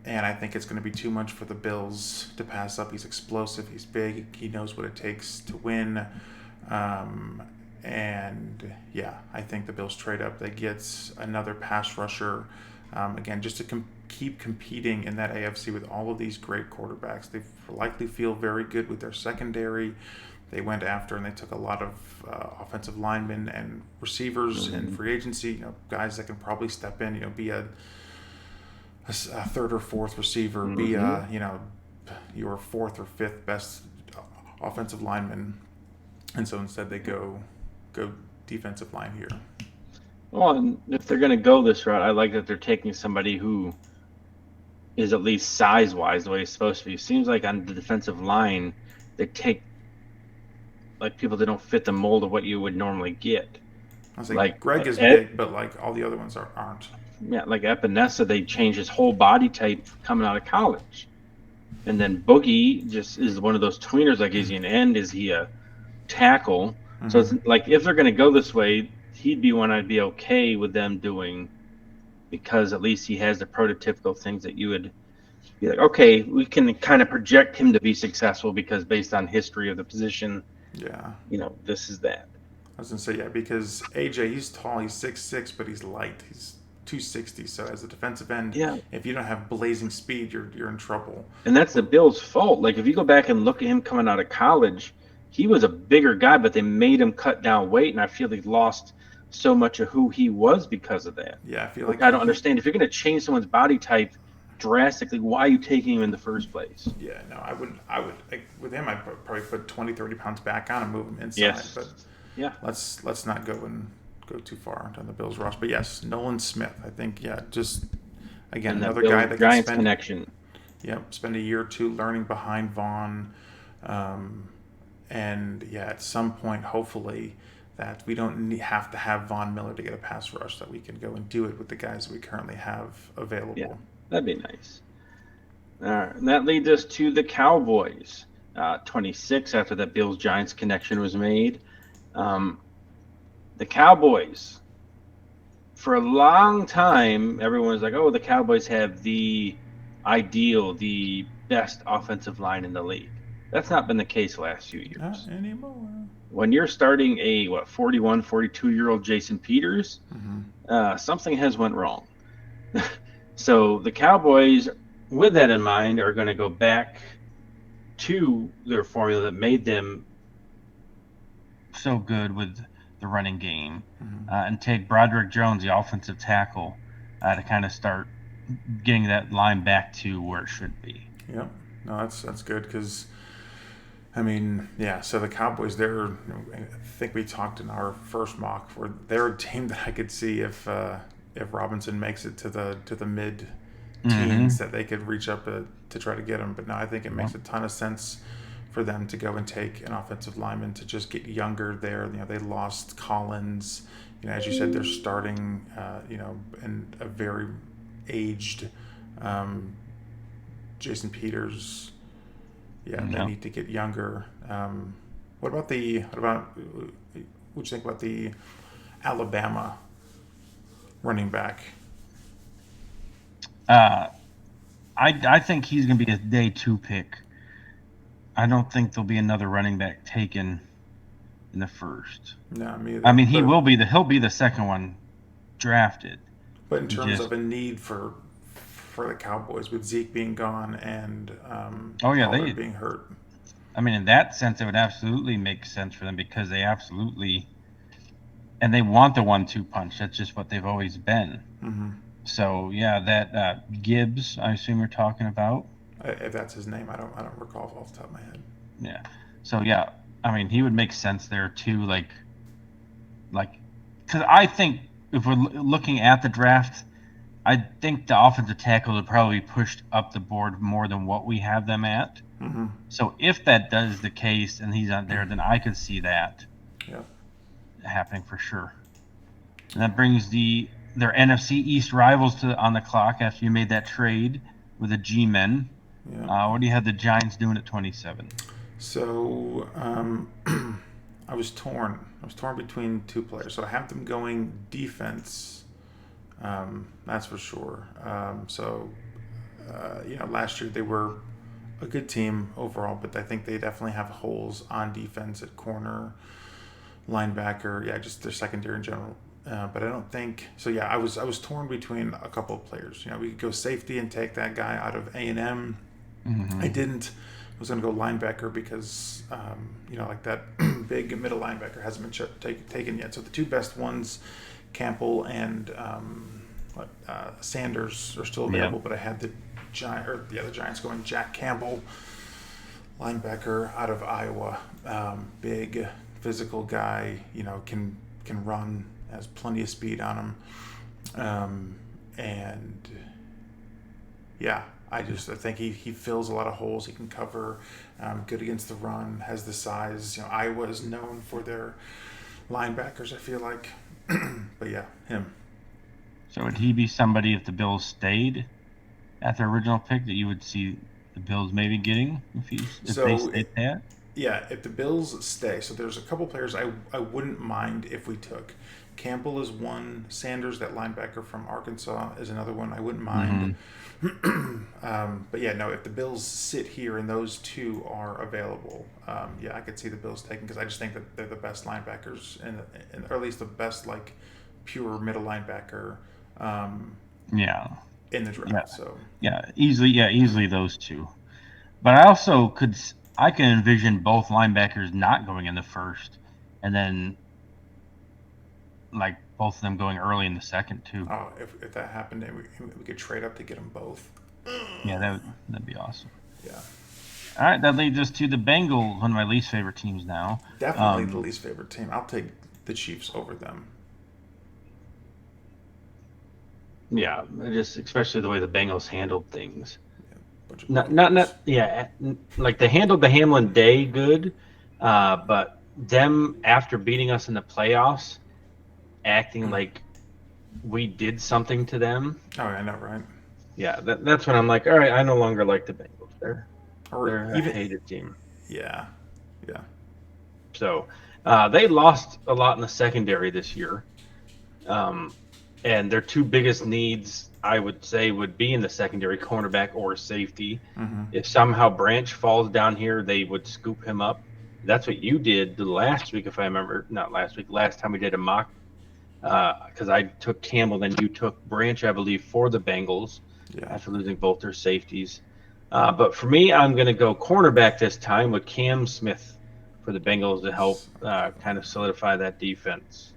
And I think it's going to be too much for the Bills to pass up. He's explosive, he's big, he knows what it takes to win. I think the Bills trade up. They get another pass rusher, again, just to keep competing in that AFC with all of these great quarterbacks. They likely feel very good with their secondary. They went after and they took a lot of offensive linemen and receivers in free agency. Guys that can probably step in. Be a 3rd or 4th receiver. Be your 4th or 5th best offensive lineman. And so instead they go defensive line here. Well, and if they're going to go this route, I like that they're taking somebody who is at least size-wise the way it's supposed to be. It seems like on the defensive line, they take like people that don't fit the mold of what you would normally get. I was like Greg is big, but like all the other ones aren't. Yeah, like Epinesa, they changed his whole body type coming out of college. And then Boogie just is one of those tweeners. Like, is he an end? Is he a tackle? Mm-hmm. So it's like if they're going to go this way, he'd be one I'd be okay with them doing, because at least he has the prototypical things that you would be like, okay, we can kind of project him to be successful because based on history of the position, this is that. I was going to say, because AJ, he's tall, he's 6'6", but he's light. He's 260. So as a defensive end, if you don't have blazing speed, you're in trouble. And that's the Bills' fault. Like if you go back and look at him coming out of college, he was a bigger guy, but they made him cut down weight, and I feel he lost so much of who he was because of that. Yeah, I feel like I don't understand. If you're going to change someone's body type drastically, why are you taking him in the first place? Yeah, no, I would with him, I'd probably put 20, 30 pounds back on and move him inside. Yes. But let's not go too far on the Bills roster. But yes, Nolan Smith, I think, just again and another guy that Giants can connection. Spend a year or two learning behind Vaughn, and at some point, hopefully, that we don't have to have Von Miller to get a pass rush, that we can go and do it with the guys that we currently have available. Yeah. That'd be nice. All right, and that leads us to the Cowboys. 26 after that Bills-Giants connection was made. The Cowboys, for a long time, everyone was like, oh, the Cowboys have the best offensive line in the league. That's not been the case the last few years. Not anymore. When you're starting a 41, 42-year-old Jason Peters, something has went wrong. So the Cowboys, with that in mind, are going to go back to their formula that made them so good with the running game, and take Broderick Jones, the offensive tackle, to kind of start getting that line back to where it should be. Yeah, no, that's good because, I mean, yeah. So the Cowboys, I think we talked in our first mock, where they're a team that I could see if Robinson makes it to the mid teens, that they could reach up to try to get him. But no, I think it makes a ton of sense for them to go and take an offensive lineman to just get younger there. You know, they lost Collins. You know, as you said, they're starting, and a very aged Jason Peters. Yeah, they need to get younger. What would you think about the Alabama running back? I think he's going to be a day 2 pick. I don't think there'll be another running back taken in the first. No, me either. I mean, he'll be the second one drafted. But in terms of a need for the Cowboys, with Zeke being gone and Pollard being hurt. I mean, in that sense, it would absolutely make sense for them because they absolutely, and they want the 1-2 punch. That's just what they've always been. Mm-hmm. So yeah, that Gibbs, I assume you're talking about. If that's his name, I don't recall off the top of my head. Yeah. So yeah, I mean, he would make sense there too. Like, because I think if we're looking at the draft, I think the offensive tackles are probably pushed up the board more than what we have them at. Mm-hmm. So if that does the case and he's not there, then I could see that happening for sure. And that brings their NFC East rivals on the clock after you made that trade with the G-Men. Yeah. What do you have the Giants doing at 27? So I was torn between 2 players. So I have them going defense. That's for sure. Last year they were a good team overall, but I think they definitely have holes on defense at corner, linebacker. Yeah, just their secondary in general. But I don't think so. Yeah, I was torn between a couple of players. You know, we could go safety and take that guy out of A&M. I didn't. I was going to go linebacker because like that big middle linebacker hasn't been taken yet. So the 2 best ones, Campbell and Sanders, are still available. But I had the Giants going Jack Campbell, linebacker out of Iowa, big physical guy. You know, can run, has plenty of speed on him, and yeah. I think he fills a lot of holes. He can cover, good against the run, has the size. You know, Iowa is known for their linebackers, I feel like. But yeah, him. So would he be somebody, if the Bills stayed at their original pick, that you would see the Bills maybe getting if they stayed that? Yeah, if the Bills stay. So there's a couple players I wouldn't mind if we took. Campbell is one. Sanders, that linebacker from Arkansas, is another one I wouldn't mind. But yeah, no, if the Bills sit here and those 2 are available, I could see the Bills taking, because I just think that they're the best linebackers, or at least the best, like, pure middle linebacker in the draft. Yeah. So easily those 2. But I can envision both linebackers not going in the first, and then like both of them going early in the second too. Oh, if that happened, then we could trade up to get them both. Yeah, that'd be awesome. Yeah. All right, that leads us to the Bengals, one of my least favorite teams now. Definitely the least favorite team. I'll take the Chiefs over them. Yeah, just especially the way the Bengals handled things. Yeah, like they handled the Hamlin Day good, but them after beating us in the playoffs, acting like we did something to them. Oh, I know, right? Yeah, that's when I'm like, all right, I no longer like the Bengals. They're Or a even, hated team. yeah, yeah. So they lost a lot in the secondary this year. And their two biggest needs, I would say, would be in the secondary, cornerback or safety. Mm-hmm. If somehow Branch falls down here, they would scoop him up. That's what you did the last week, if I remember. Not last week, last time we did a mock, because I took Campbell, then you took Branch, I believe, for the Bengals Yeah. after losing both their safeties. But for me, I'm going to go cornerback this time with Cam Smith for the Bengals to help kind of solidify that defense.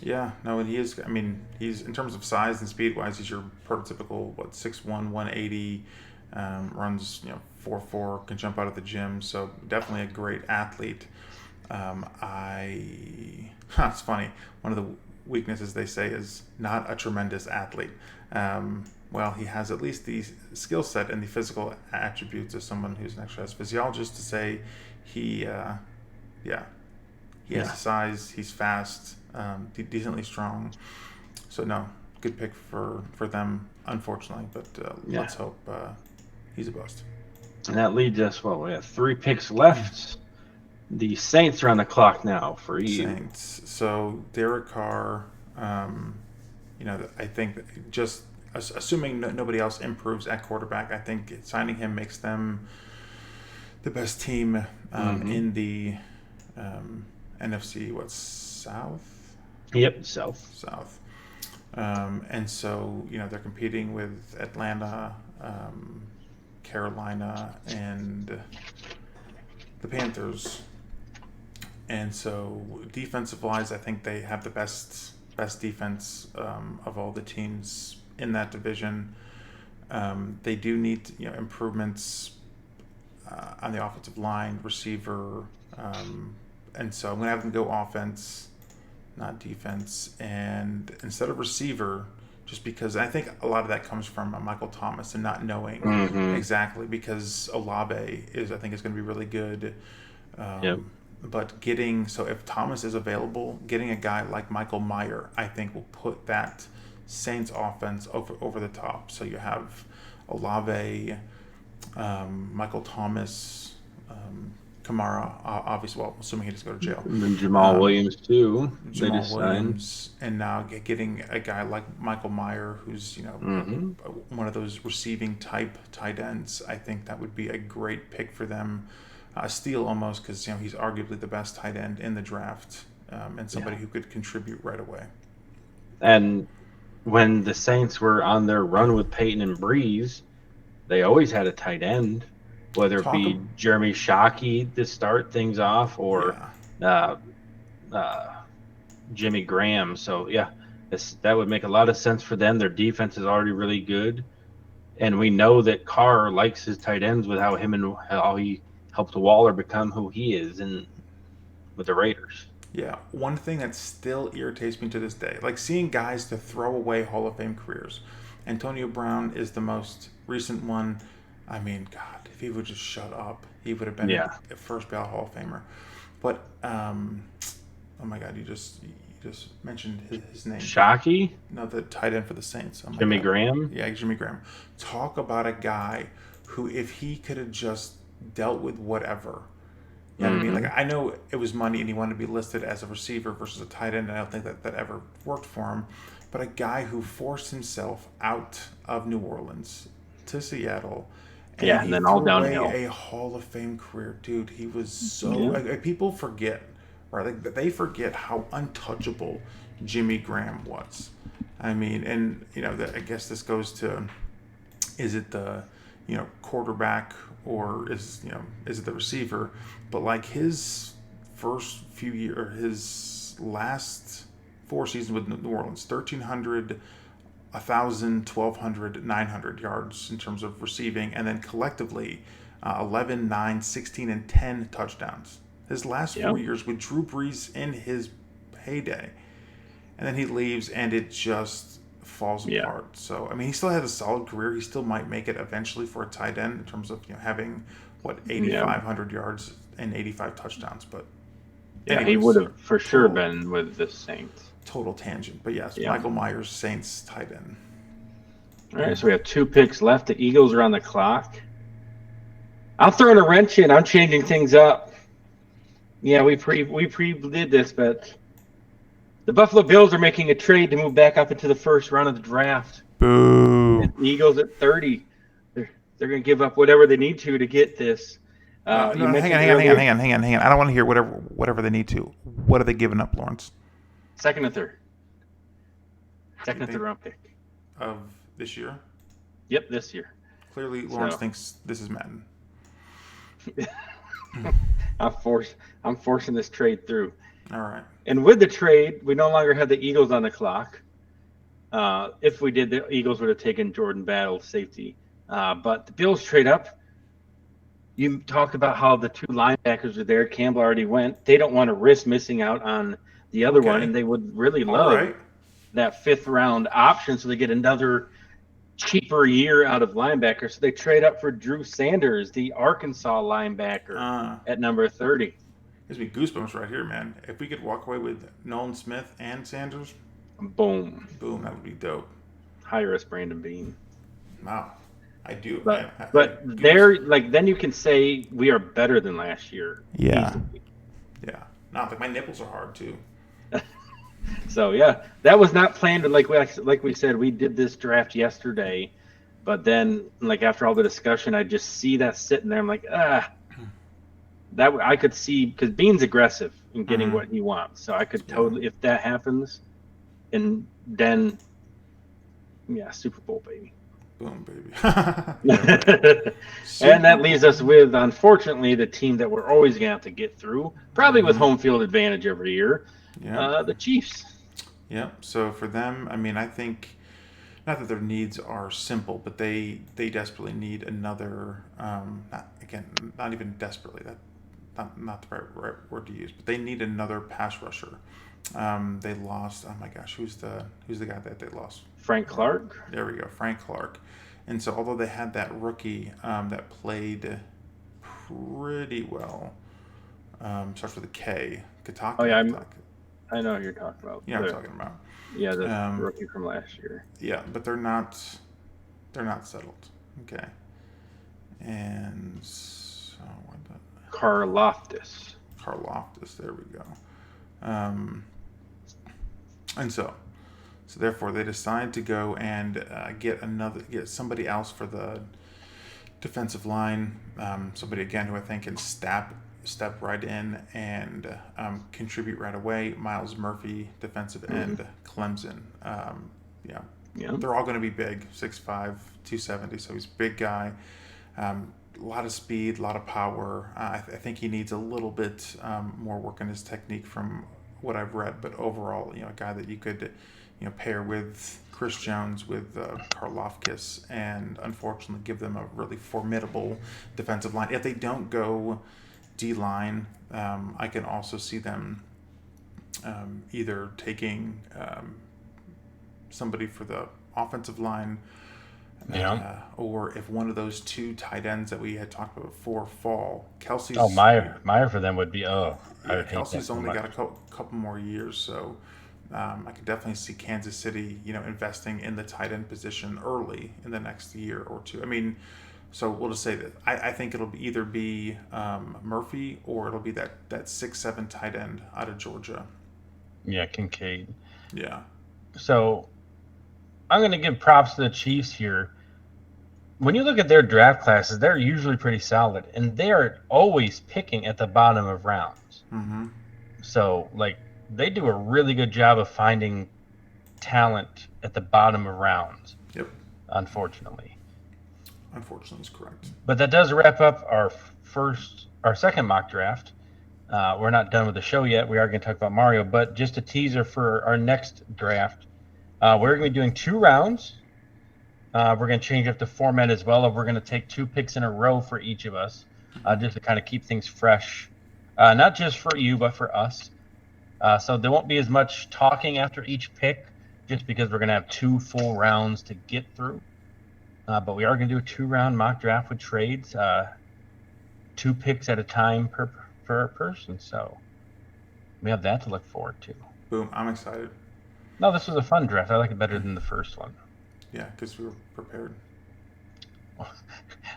Yeah, no, and he is. I mean, he's in terms of size and speed wise, he's your prototypical 6'1", 180, runs 4.4, can jump out of the gym. So definitely a great athlete. It's funny. One of the weaknesses they say is not a tremendous athlete. Well, he has at least the skill set and the physical attributes of someone who's an exercise physiologist to say he has the size, he's fast, decently strong. So no, good pick for them, unfortunately. But let's hope he's a bust. And that leads us, we have 3 picks left. The Saints are on the clock now for you. Saints. So Derek Carr, I think just assuming nobody else improves at quarterback, I think signing him makes them the best team in the NFC, South? Yep, South. And so, they're competing with Atlanta, Carolina, and the Panthers. And so, defensive-wise, I think they have the best defense of all the teams in that division. They do need improvements on the offensive line, receiver, and so I'm going to have them go offense, not defense. And instead of receiver, just because I think a lot of that comes from Michael Thomas and not knowing exactly, because Olave is going to be really good. But if Thomas is available, getting a guy like Michael Mayer, I think will put that Saints offense over the top. So you have Olave, Michael Thomas, Kamara, obviously, assuming he doesn't go to jail. And then Jamal Williams, too. Jamal Williams. And now getting a guy like Michael Mayer, who's, one of those receiving type tight ends, I think that would be a great pick for them. A steal almost, because, he's arguably the best tight end in the draft, and somebody who could contribute right away. And when the Saints were on their run with Peyton and Breeze, they always had a tight end, whether it be Jeremy Shockey to start things off or Jimmy Graham. So, that would make a lot of sense for them. Their defense is already really good. And we know that Carr likes his tight ends with how he helped Waller become who he is with the Raiders. Yeah, one thing that still irritates me to this day, like seeing guys to throw away Hall of Fame careers. Antonio Brown is the most recent one. I mean, God, if he would just shut up, he would have been a first ballot Hall of Famer. But oh my God, you just mentioned his name. Shockey? No, the tight end for the Saints. Oh Jimmy Graham? Yeah, Jimmy Graham. Talk about a guy who, if he could have just dealt with whatever. You know what I mean? Like, I know it was money and he wanted to be listed as a receiver versus a tight end, and I don't think that ever worked for him. But a guy who forced himself out of New Orleans to Seattle, and then all downhill. A Hall of Fame career, dude. He was so like, people forget, right? Like, they forget how untouchable Jimmy Graham was. I mean, and I guess this goes to, is it the quarterback or is it the receiver? But like his first few years, his last 4 seasons with New Orleans, 1,300, 1,000, 1,200, 900 yards in terms of receiving, and then collectively 11, 9, 16, and 10 touchdowns. His last 4 years with Drew Brees in his heyday. And then he leaves and it just falls apart. So, I mean, he still had a solid career. He still might make it eventually for a tight end in terms of having 8,500 yards and 85 touchdowns. But Yeah, he Anyways, would have for sure total- been with the Saints. Total tangent, but yes, Yeah. Michael Myers, Saints tight end. All right, so we have 2 picks left. The Eagles are on the clock. I'm throwing a wrench in. I'm changing things up. Yeah, we did this, but the Buffalo Bills are making a trade to move back up into the first round of the draft. Boo. And the Eagles at 30. They're going to give up whatever they need to get this. No, You hang mentioned on. earlier, I don't want to hear whatever they need to. What are they giving up, Lawrence? second and third. Second and think- third round pick. Of this year? Yep, this year. Clearly, Lawrence So- thinks this is Madden. I'm forcing this trade through. All right. And with the trade, we no longer have the Eagles on the clock. If we did, the Eagles would have taken Jordan Battle, safety. But the Bills trade up. You talked about how the 2 linebackers are there. Campbell already went. They don't want to risk missing out on the other one, Okay. and they would really All love right. that 5th round option so they get another cheaper year out of linebacker. So they trade up for Drew Sanders, the Arkansas linebacker, at number 30. Gives me goosebumps right here, man. If we could walk away with Nolan Smith and Sanders, Boom. boom, that would be dope. Hire us, Brandon Bean. Wow. I do, But man. but they're like, then you can say we are better than last year. Yeah. Easily. Yeah. No, like my nipples are hard too. So yeah, that was not planned. Like we said, we did this draft yesterday, but then like after all the discussion, I just see that sitting there. I'm like, that I could see, because Bean's aggressive in getting what he wants. So I could totally, if that happens, and then yeah, Super Bowl baby. Boom, baby. And that leaves us with, unfortunately, the team that we're always going to have to get through, probably with home field advantage every year, Yeah. the Chiefs. Yeah. So for them, I mean, I think not that their needs are simple, but they desperately need another. Not even desperately. Not the right word to use, but they need another pass rusher. They lost. Oh my gosh, who's the guy that they lost? Frank Clark. There we go, Frank Clark. And so, although they had that rookie that played pretty well, starts with a K, Kataka. Oh, yeah, I know who you're talking about. Yeah, I'm talking about. Yeah, the rookie from last year. Yeah, but they're not settled. Okay. And so what the Karlaftis. Karlaftis, there we go. And so therefore they decide to go and get somebody else for the defensive line. Somebody again who I think can step right in and contribute right away. Miles Murphy, defensive end, Clemson. Yeah, they're all going to be big, 6'5", 270. So he's a big guy. A lot of speed, a lot of power. I think he needs a little bit more work on his technique from what I've read, but overall, a guy that you could, pair with Chris Jones, with Karlaftis, and unfortunately give them a really formidable defensive line. If they don't go D-line, I can also see them either taking somebody for the offensive line, or if one of those 2 tight ends that we had talked about before fall. Kelsey's. Oh, Meyer for them would be. I would hate Kelsey's that so only much. got a couple more years, so I could definitely see Kansas City, investing in the tight end position early in the next year or 2. I mean, so we'll just say that I think it'll either be Murphy or it'll be that 6'7" tight end out of Georgia. Yeah, Kincaid. Yeah. So I'm going to give props to the Chiefs here. When you look at their draft classes, they're usually pretty solid, and they are always picking at the bottom of rounds. Mm-hmm. So, they do a really good job of finding talent at the bottom of rounds. Yep. Unfortunately is correct. But that does wrap up our second mock draft. We're not done with the show yet. We are going to talk about Mario, but just a teaser for our next draft. We're going to be doing 2 rounds. We're going to change up the format as well. We're going to take 2 picks in a row for each of us, just to kind of keep things fresh, not just for you, but for us. So there won't be as much talking after each pick, just because we're going to have 2 full rounds to get through. But we are going to do a 2-round mock draft with trades, 2 picks at a time per person. So we have that to look forward to. Boom! I'm excited. No, this was a fun draft. I like it better than the first one. Yeah, because we were prepared.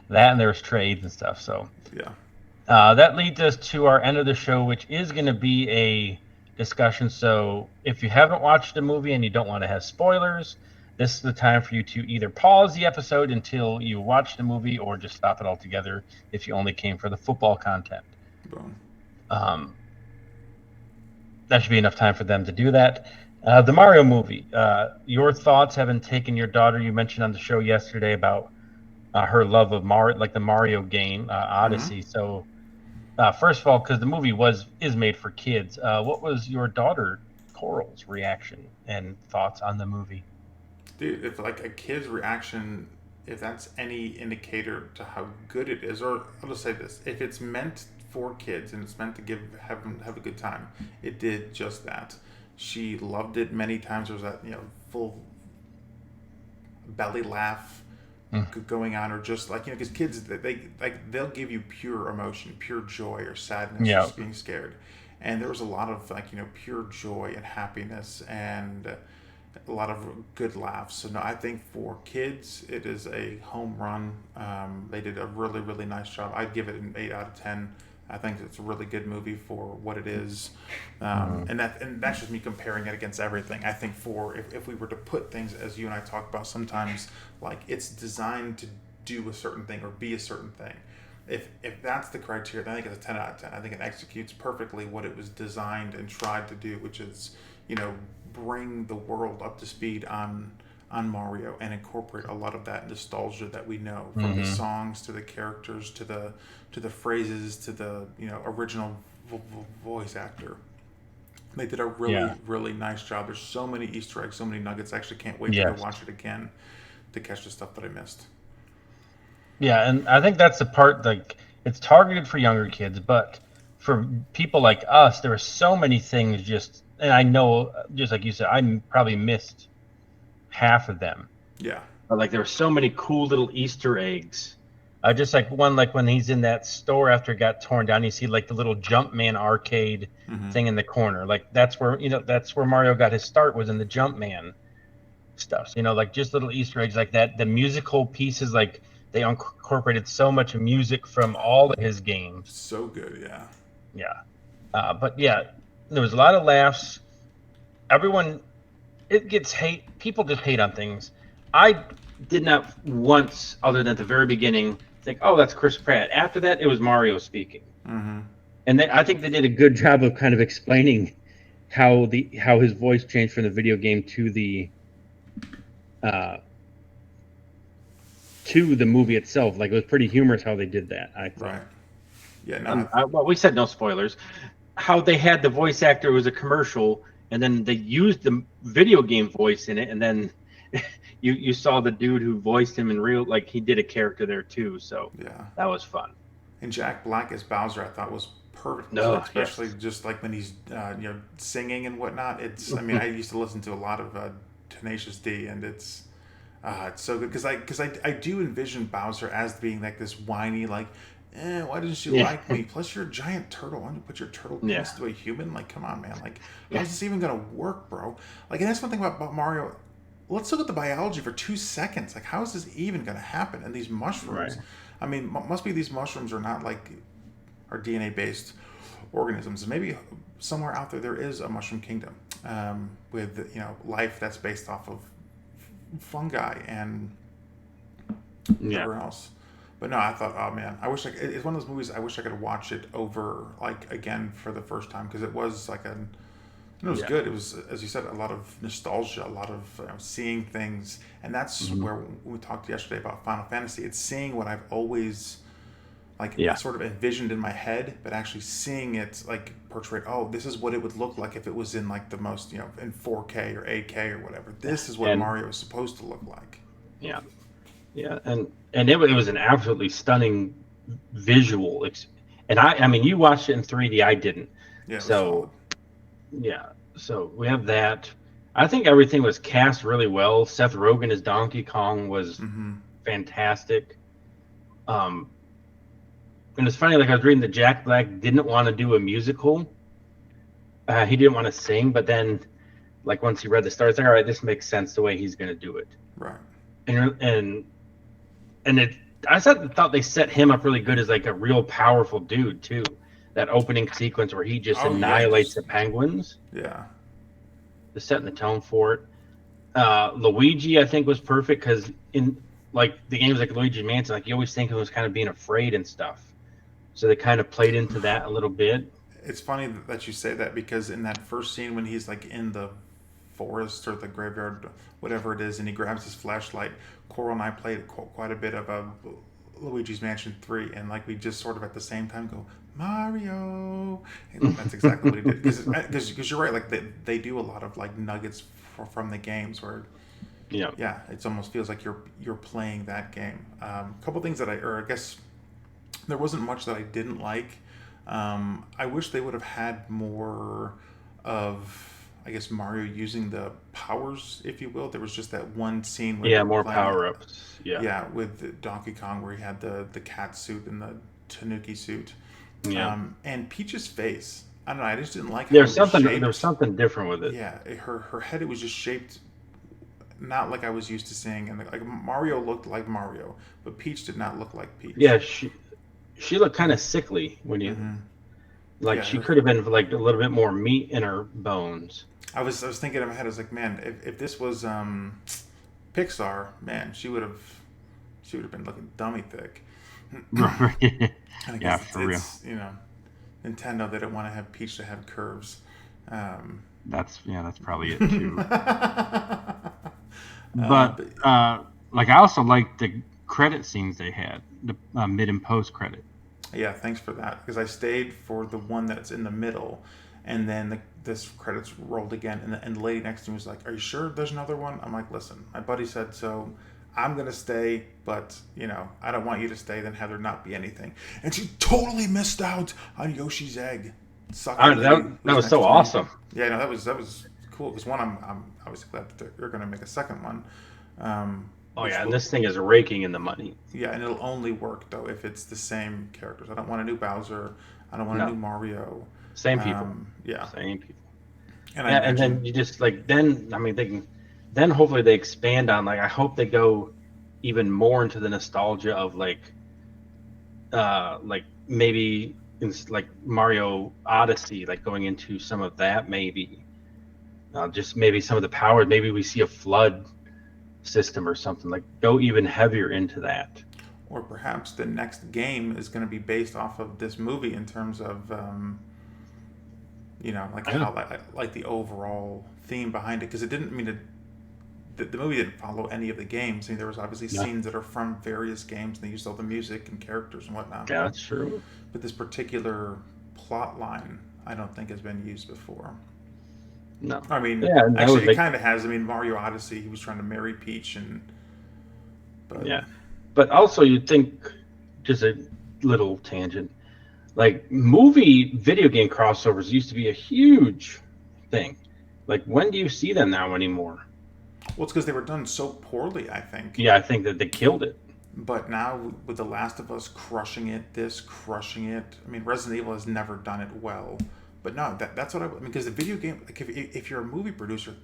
That and there was trades and stuff. So Yeah. that leads us to our end of the show, which is going to be a discussion. So if you haven't watched the movie and you don't want to have spoilers, this is the time for you to either pause the episode until you watch the movie or just stop it altogether if you only came for the football content. Boom. That should be enough time for them to do that. The Mario movie, your thoughts, having taken your daughter, you mentioned on the show yesterday about her love of Mario, like the Mario game, Odyssey. So first of all, because the movie is made for kids, what was your daughter Coral's reaction and thoughts on the movie? Dude, if like a kid's reaction, if that's any indicator to how good it is, or I'll just say this: if it's meant for kids and it's meant to have a good time, it did just that. She loved it many times. There was that full belly laugh going on, or just like because kids they'll give you pure emotion, pure joy or sadness, just being scared, and there was a lot of pure joy and happiness and a lot of good laughs. So no, I think for kids it is a home run. They did a really, really nice job. I'd give it an 8 out of 10. I think it's a really good movie for what it is, and that's just me comparing it against everything. I think if we were to put things, as you and I talk about sometimes, like it's designed to do a certain thing or be a certain thing. If that's the criteria, then I think it's a 10 out of 10. I think it executes perfectly what it was designed and tried to do, which is bring the world up to speed on Mario and incorporate a lot of that nostalgia that we know from the songs to the characters to the phrases to the original voice actor. They did a really really nice job. There's so many Easter eggs, so many nuggets. I actually can't wait to watch it again to catch the stuff that I missed. Yeah, and I think that's the part, like it's targeted for younger kids, but for people like us, there are so many things and I know, just like you said, I probably missed half of them. Yeah. But like there were so many cool little Easter eggs. Just like one, like when he's in that store after it got torn down, you see like the little Jumpman arcade thing in the corner. Like that's where Mario got his start, was in the Jumpman stuff. So, like just little Easter eggs like that. The musical pieces, like they incorporated so much music from all of his games. So good, yeah. Yeah. But yeah, there was a lot of laughs. Everyone, it gets hate. People just hate on things. I did not once, other than at the very beginning, think, "Oh, that's Chris Pratt." After that, it was Mario speaking, and I think they did a good job of kind of explaining how his voice changed from the video game to the movie itself. Like it was pretty humorous how they did that, I thought. Right. Yeah. No. Well, we said no spoilers. How they had the voice actor was a commercial, and then they used the video game voice in it, and then you saw the dude who voiced him in real, like he did a character there too. So yeah, that was fun. And Jack Black as Bowser, I thought was perfect. No, especially just like when he's singing and whatnot. It's I mean I used to listen to a lot of Tenacious D, and it's so good because I do envision Bowser as being like this whiny like. Why didn't you like me? Plus, you're a giant turtle. Why don't you put your turtle pants to a human? Like, come on, man. Like, how's this even gonna work, bro? Like, and that's one thing about Mario. Let's look at the biology for 2 seconds. Like, how is this even gonna happen? And these mushrooms. Right. I mean, must be these mushrooms are not like are DNA-based organisms. Maybe somewhere out there is a mushroom kingdom with life that's based off of fungi and whatever else. But no, I thought, oh man, I wish it's one of those movies. I wish I could watch it over like again for the first time because it was like it was good. It was, as you said, a lot of nostalgia, a lot of seeing things, and that's where we talked yesterday about Final Fantasy. It's seeing what I've always sort of envisioned in my head, but actually seeing it like portrayed. Oh, this is what it would look like if it was in like the most in 4K or 8K or whatever. This is what Mario is supposed to look like. Yeah. Yeah, and it was an absolutely stunning visual. And I mean, you watched it in 3D. I didn't. Yeah. So, so we have that. I think everything was cast really well. Seth Rogen as Donkey Kong was fantastic. And it's funny, like I was reading that Jack Black didn't want to do a musical, he didn't want to sing, but then like once he read the story, it's like, all right, this makes sense the way he's going to do it. Right. And it, I thought they set him up really good as like a real powerful dude too. That opening sequence where he just annihilates the penguins. Yeah. The setting the tone for it. Luigi, I think, was perfect because in like the games like Luigi Mansion, like you always think of him as kind of being afraid and stuff. So they kind of played into that a little bit. It's funny that you say that because in that first scene when he's like in the forest or the graveyard, whatever it is, and he grabs his flashlight, Coral and I played quite a bit of Luigi's Mansion 3, and like we just sort of at the same time go, Mario, and that's exactly what he did. Because you're right, like they do a lot of like nuggets from the games where yeah, it almost feels like you're playing that game. A couple things that I guess there wasn't much that I didn't like. I wish they would have had more of, I guess, Mario using the powers, if you will. There was just that one scene where more power-ups. Yeah, with Donkey Kong where he had the cat suit and the Tanuki suit. Yeah. And Peach's face, I don't know, I just didn't like how There's it was something shaped. there was something different with it. Yeah, her head, it was just shaped not like I was used to seeing, and like Mario looked like Mario, but Peach did not look like Peach. Yeah, she looked kind of sickly when you like she could have been like a little bit more meat in her bones. I was thinking in my head, I was like, man, if this was Pixar, man, she would have been looking dummy thick. I guess for real. You know, Nintendo, they don't want to have Peach to have curves. That's probably it too. But like I also liked the credit scenes they had, the mid and post credit. Yeah, thanks for that, because I stayed for the one that's in the middle, and then this credits rolled again, and the lady next to me was like, "Are you sure there's another one?" I'm like, "Listen, my buddy said so. I'm gonna stay, but you know, I don't want you to stay. Then have there not be anything." And she totally missed out on Yoshi's egg. That was so awesome. Yeah, no, that was cool. Because one, I'm obviously glad that they're gonna make a second one. And this thing is raking in the money. Yeah, and it'll only work though if it's the same characters. I don't want a new Bowser. I don't want a new Mario. Same people. Same people. And then you just like then hopefully they expand on, like, I hope they go even more into the nostalgia of like maybe like Mario Odyssey, like going into some of that, maybe just maybe some of the power, maybe we see a flood system or something, like go even heavier into that. Or perhaps the next game is going to be based off of this movie in terms of how like the overall theme behind it, because it didn't mean the movie didn't follow any of the games. I mean, there was obviously scenes that are from various games, and they used all the music and characters and whatnot. Yeah, that's true. But this particular plot line, I don't think has been used before. No. I mean, actually, it kind of has. I mean, Mario Odyssey, he was trying to marry Peach, but also you'd think, just a little tangent, like movie video game crossovers used to be a huge thing. Like, when do you see them now anymore? Well, it's because they were done so poorly, I think. Yeah, I think that they killed it. But now with The Last of Us crushing it. I mean, Resident Evil has never done it well. But no, that's what I mean, because the video game, like if you're a movie producer,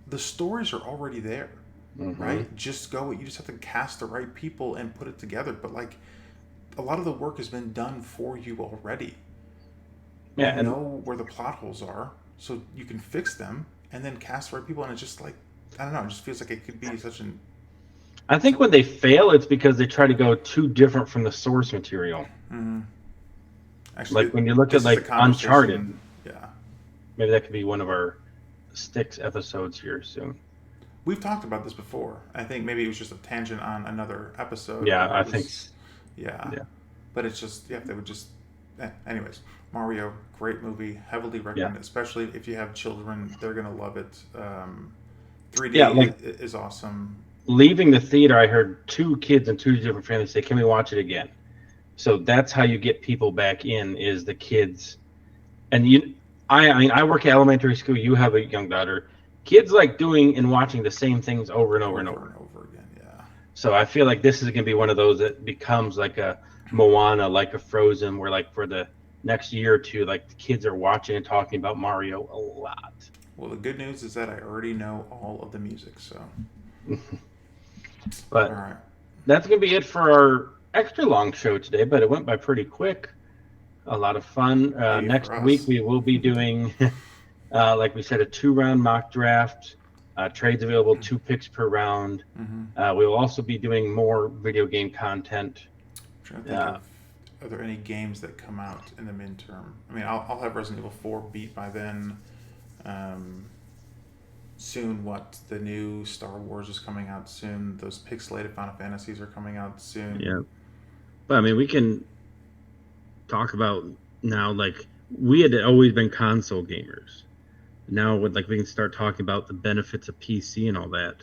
the stories are already there, right? You just have to cast the right people and put it together. But like, a lot of the work has been done for you already. Yeah, you know where the plot holes are, so you can fix them and then cast the right people. And it's just like, I don't know, it just feels like it could be such an. I think when they fail, it's because they try to go too different from the source material. Mm-hmm. Actually, like when you look at like Uncharted, yeah, maybe that could be one of our Sticks episodes here soon. We've talked about this before. I think maybe it was just a tangent on another episode. Yeah, I think. Yeah, but it's just they would just. Anyways, Mario, great movie, heavily recommended, especially if you have children. They're gonna love it. 3D is awesome. Leaving the theater, I heard 2 kids and 2 different families say, "Can we watch it again?" So that's how you get people back in, is the kids. And I work at elementary school. You have a young daughter. Kids like doing and watching the same things over and over and over again. Yeah. So I feel like this is going to be one of those that becomes like a Moana, like a Frozen, where like for the next year or two, like the kids are watching and talking about Mario a lot. Well, the good news is that I already know all of the music, so. But All right. that's going to be it for our extra long show today, but it went by pretty quick. A lot of fun. Maybe Next for us. week, we will be doing, like we said, a 2-round mock draft. Trades available, 2 picks per round. Mm-hmm. We will also be doing more video game content. I'm trying to think of, are there any games that come out in the midterm? I mean, I'll have Resident Evil 4 beat by then. Soon, the new Star Wars is coming out soon. Those pixelated Final Fantasies are coming out soon. Yeah. But I mean, we can talk about now, like, we had always been console gamers. Now, we can start talking about the benefits of PC and all that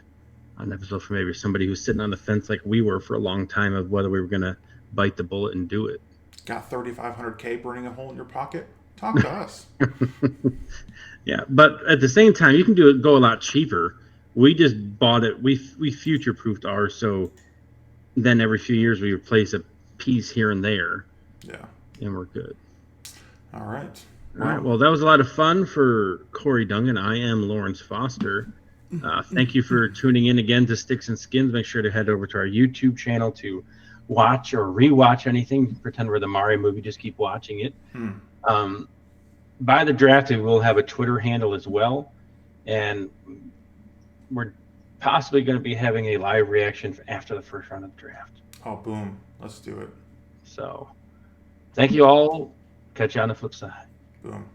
on an episode for maybe somebody who's sitting on the fence like we were for a long time of whether we were going to bite the bullet and do it. Got 3,500K burning a hole in your pocket? Talk to us. Yeah, but at the same time, you can go a lot cheaper. We just bought it. We future-proofed ours, so then every few years we replace a piece here and there. Yeah. And we're good. All right. All right. Well, that was a lot of fun for Corey Dungan. I am Lawrence Foster. Thank you for tuning in again to Sticks and Skins. Make sure to head over to our YouTube channel to watch or rewatch anything. Pretend we're the Mario movie. Just keep watching it. By the draft, we will have a Twitter handle as well. And we're possibly going to be having a live reaction after the first round of the draft. Oh, boom. Let's do it. So thank you all. Catch you on the flip side. Boom.